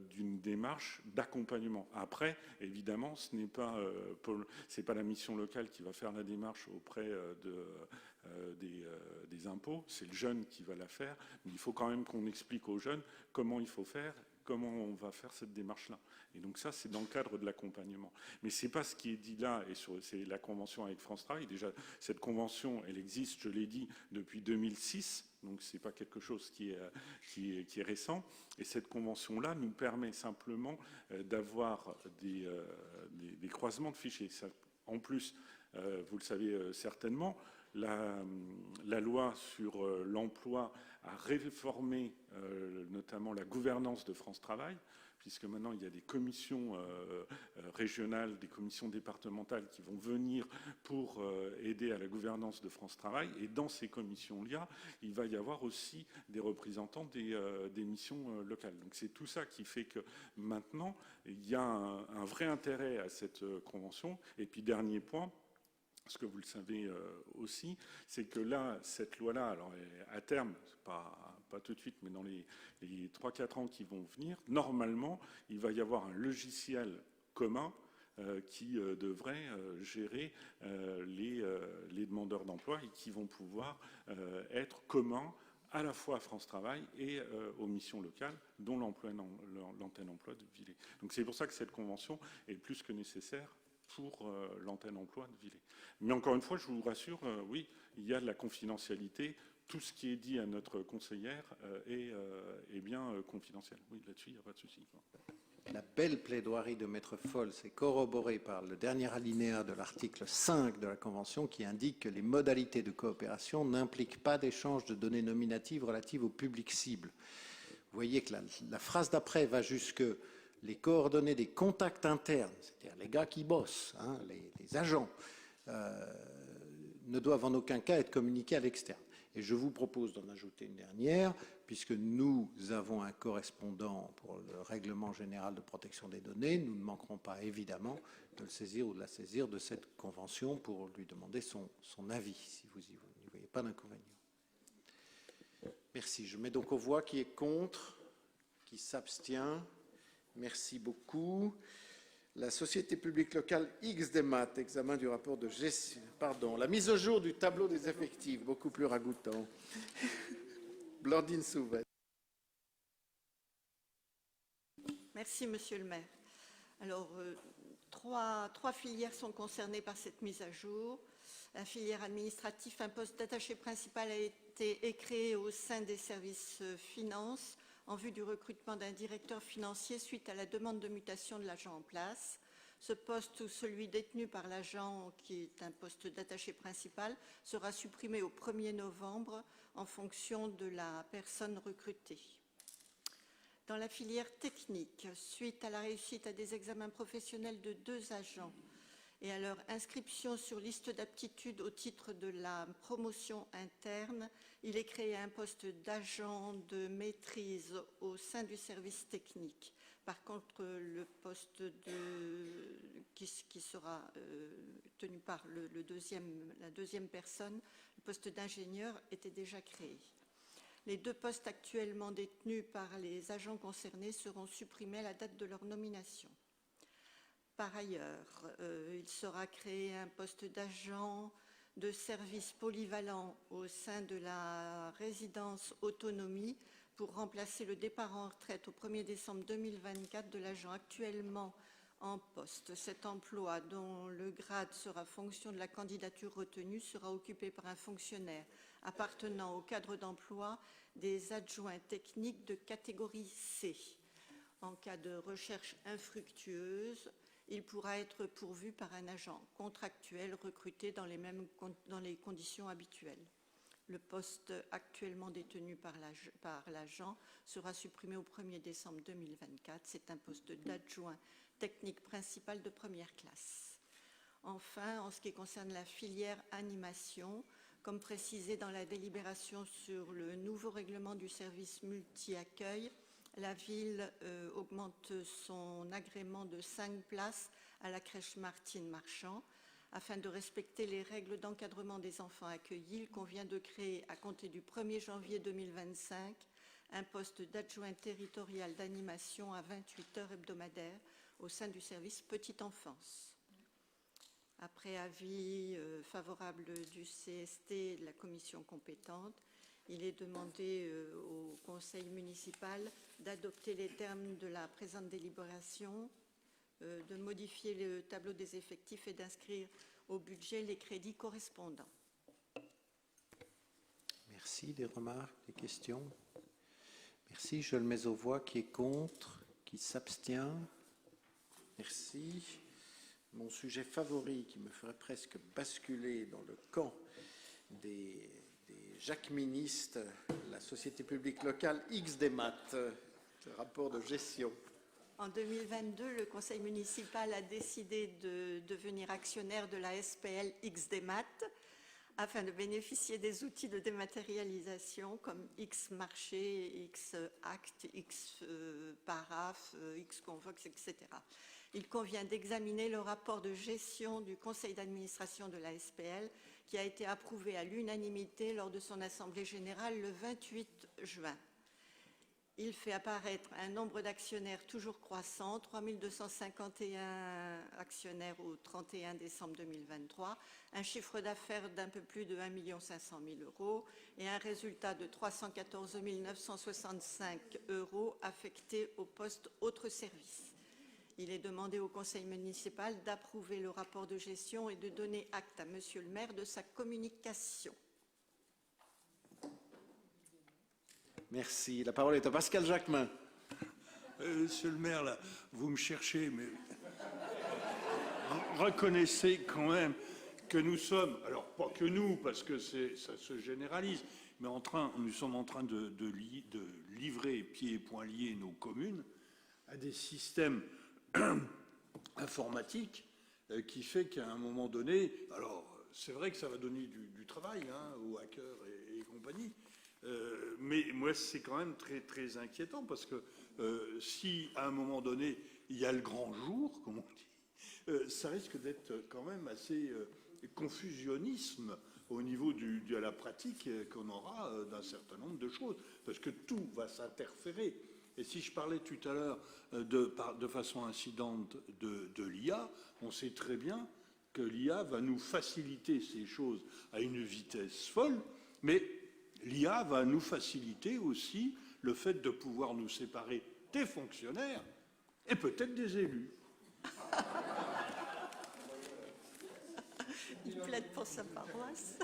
d'une démarche d'accompagnement. Après, évidemment, ce n'est pas la mission locale qui va faire la démarche auprès des impôts, c'est le jeune qui va la faire, mais il faut quand même qu'on explique aux jeunes comment il faut faire, comment on va faire cette démarche-là. Et donc ça, c'est dans le cadre de l'accompagnement. Mais ce n'est pas ce qui est dit là, et c'est la convention avec France Travail. Déjà, cette convention, elle existe, je l'ai dit, depuis 2006, donc ce n'est pas quelque chose qui est récent. Et cette convention-là nous permet simplement d'avoir des croisements de fichiers. Ça, en plus, vous le savez certainement, la loi sur l'emploi a réformé notamment la gouvernance de France Travail, puisque maintenant il y a des commissions régionales, des commissions départementales qui vont venir pour aider à la gouvernance de France Travail. Et dans ces commissions-là, il va y avoir aussi des représentants des missions locales. Donc c'est tout ça qui fait que maintenant, il y a un vrai intérêt à cette convention. Et puis dernier point, ce que vous le savez aussi, c'est que là, cette loi-là, alors à terme, pas tout de suite, mais dans les 3-4 ans qui vont venir, normalement, il va y avoir un logiciel commun qui devrait gérer les demandeurs d'emploi et qui vont pouvoir être communs à la fois à France Travail et aux missions locales, dont l'antenne emploi de Villers. Donc c'est pour ça que cette convention est plus que nécessaire pour l'antenne emploi de Villers. Mais encore une fois, je vous rassure, oui, il y a de la confidentialité. Tout ce qui est dit à notre conseillère est bien confidentiel. Oui, là-dessus, il n'y a pas de souci. La belle plaidoirie de Maître Foll est corroborée par le dernier alinéa de l'article 5 de la Convention qui indique que les modalités de coopération n'impliquent pas d'échange de données nominatives relatives au public cible. Vous voyez que la phrase d'après va jusque les coordonnées des contacts internes, c'est-à-dire les gars qui bossent, hein, les agents, ne doivent en aucun cas être communiqués à l'externe. Et je vous propose d'en ajouter une dernière, puisque nous avons un correspondant pour le règlement général de protection des données. Nous ne manquerons pas évidemment de le saisir ou de la saisir de cette convention pour lui demander son avis, si vous n'y voyez pas d'inconvénient. Merci. Je mets donc aux voix qui est contre, qui s'abstient. Merci beaucoup. La société publique locale XDMAT, examen du rapport de gestion, la mise au jour du tableau des effectifs, beaucoup plus ragoûtant. Blandine Souvet. Merci, Monsieur le maire. Alors, trois filières sont concernées par cette mise à jour. La filière administrative, un poste d'attaché principal a été créé au sein des services finances en vue du recrutement d'un directeur financier suite à la demande de mutation de l'agent en place. Ce poste ou celui détenu par l'agent, qui est un poste d'attaché principal, sera supprimé au 1er novembre en fonction de la personne recrutée. Dans la filière technique, suite à la réussite à des examens professionnels de 2 agents et à leur inscription sur liste d'aptitude au titre de la promotion interne, il est créé un poste d'agent de maîtrise au sein du service technique. Par contre, le poste qui sera tenu par la deuxième personne, le poste d'ingénieur, était déjà créé. Les 2 postes actuellement détenus par les agents concernés seront supprimés à la date de leur nomination. Par ailleurs, il sera créé un poste d'agent de service polyvalent au sein de la résidence autonomie pour remplacer le départ en retraite au 1er décembre 2024 de l'agent actuellement en poste. Cet emploi, dont le grade sera fonction de la candidature retenue, sera occupé par un fonctionnaire appartenant au cadre d'emploi des adjoints techniques de catégorie C. En cas de recherche infructueuse, il pourra être pourvu par un agent contractuel recruté dans les conditions habituelles. Le poste actuellement détenu par l'agent sera supprimé au 1er décembre 2024. C'est un poste d'adjoint technique principal de première classe. Enfin, en ce qui concerne la filière animation, comme précisé dans la délibération sur le nouveau règlement du service multi-accueil, la ville augmente son agrément de 5 places à la crèche Martine Marchand. Afin de respecter les règles d'encadrement des enfants accueillis, il convient de créer, à compter du 1er janvier 2025, un poste d'adjoint territorial d'animation à 28 heures hebdomadaires au sein du service petite enfance. Après avis favorable du CST et de la commission compétente, il est demandé au conseil municipal d'adopter les termes de la présente délibération, de modifier le tableau des effectifs et d'inscrire au budget les crédits correspondants. Merci. Des remarques, des questions? Merci. Je le mets aux voix. Qui est contre? Qui s'abstient? Merci. Mon sujet favori, qui me ferait presque basculer dans le camp des jacqueministes, la société publique locale XDEMAT, le rapport de gestion. En 2022, le conseil municipal a décidé de devenir actionnaire de la SPL XDEMAT afin de bénéficier des outils de dématérialisation comme X-Marché, X-Acte, X-Paraf, X-Convox, etc. Il convient d'examiner le rapport de gestion du conseil d'administration de la SPL qui a été approuvé à l'unanimité lors de son assemblée générale le 28 juin. Il fait apparaître un nombre d'actionnaires toujours croissant, 3251 actionnaires au 31 décembre 2023, un chiffre d'affaires d'un peu plus de 1 500 000 € et un résultat de 314 965 € affectés au poste autres services. Il est demandé au conseil municipal d'approuver le rapport de gestion et de donner acte à monsieur le maire de sa communication. Merci. La parole est à Pascal Jacquemin. Monsieur le maire, là, vous me cherchez, mais reconnaissez quand même que nous sommes, alors pas que nous, parce que ça se généralise, mais nous sommes en train de livrer pieds et poings liés nos communes à des systèmes informatiques qui fait qu'à un moment donné, alors c'est vrai que ça va donner du travail aux hackers et compagnie, mais moi c'est quand même très, très inquiétant parce que si à un moment donné il y a le grand jour, comme on dit, ça risque d'être quand même assez confusionnisme au niveau de la pratique qu'on aura d'un certain nombre de choses, parce que tout va s'interférer. Et si je parlais tout à l'heure de façon incidente de l'IA, on sait très bien que l'IA va nous faciliter ces choses à une vitesse folle, mais l'IA va nous faciliter aussi le fait de pouvoir nous séparer des fonctionnaires et peut-être des élus. Il plaide pour sa paroisse.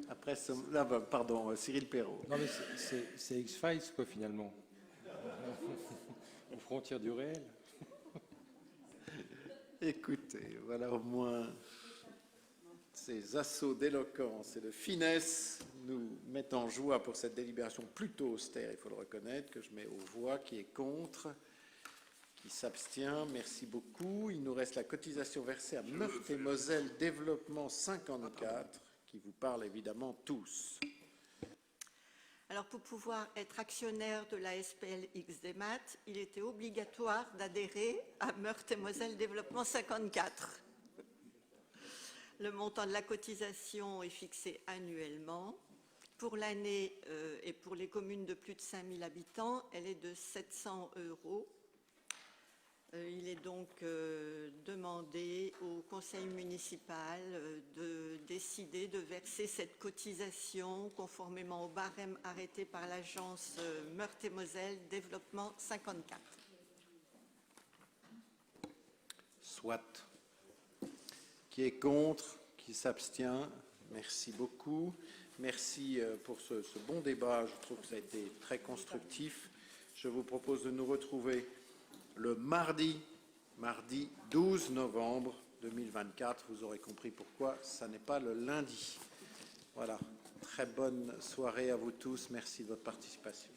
Après, pardon, Cyril Perrault. Non, mais c'est X-Files, quoi, finalement. Aux frontières du réel. Écoutez, voilà au moins ces assauts d'éloquence et de finesse nous mettent en joie pour cette délibération plutôt austère, il faut le reconnaître, que je mets aux voix. Qui est contre? Qui s'abstient? Merci beaucoup. Il nous reste la cotisation versée à Meurthe-et-Moselle Développement 54, qui vous parle évidemment tous. Alors, pour pouvoir être actionnaire de la SPL XDMAT, il était obligatoire d'adhérer à Meurthe-et-Moselle Développement 54. Le montant de la cotisation est fixé annuellement. Pour l'année et pour les communes de plus de 5 000 habitants, elle est de 700 €. Il est donc demandé au conseil municipal de décider de verser cette cotisation conformément au barème arrêté par l'agence Meurthe-et-Moselle Développement 54. Soit. Qui est contre? Qui s'abstient? Merci beaucoup. Merci pour ce bon débat. Je trouve que ça a été très constructif. Je vous propose de nous retrouver le mardi 12 novembre 2024. Vous aurez compris pourquoi ça n'est pas le lundi. Voilà. Très bonne soirée à vous tous. Merci de votre participation.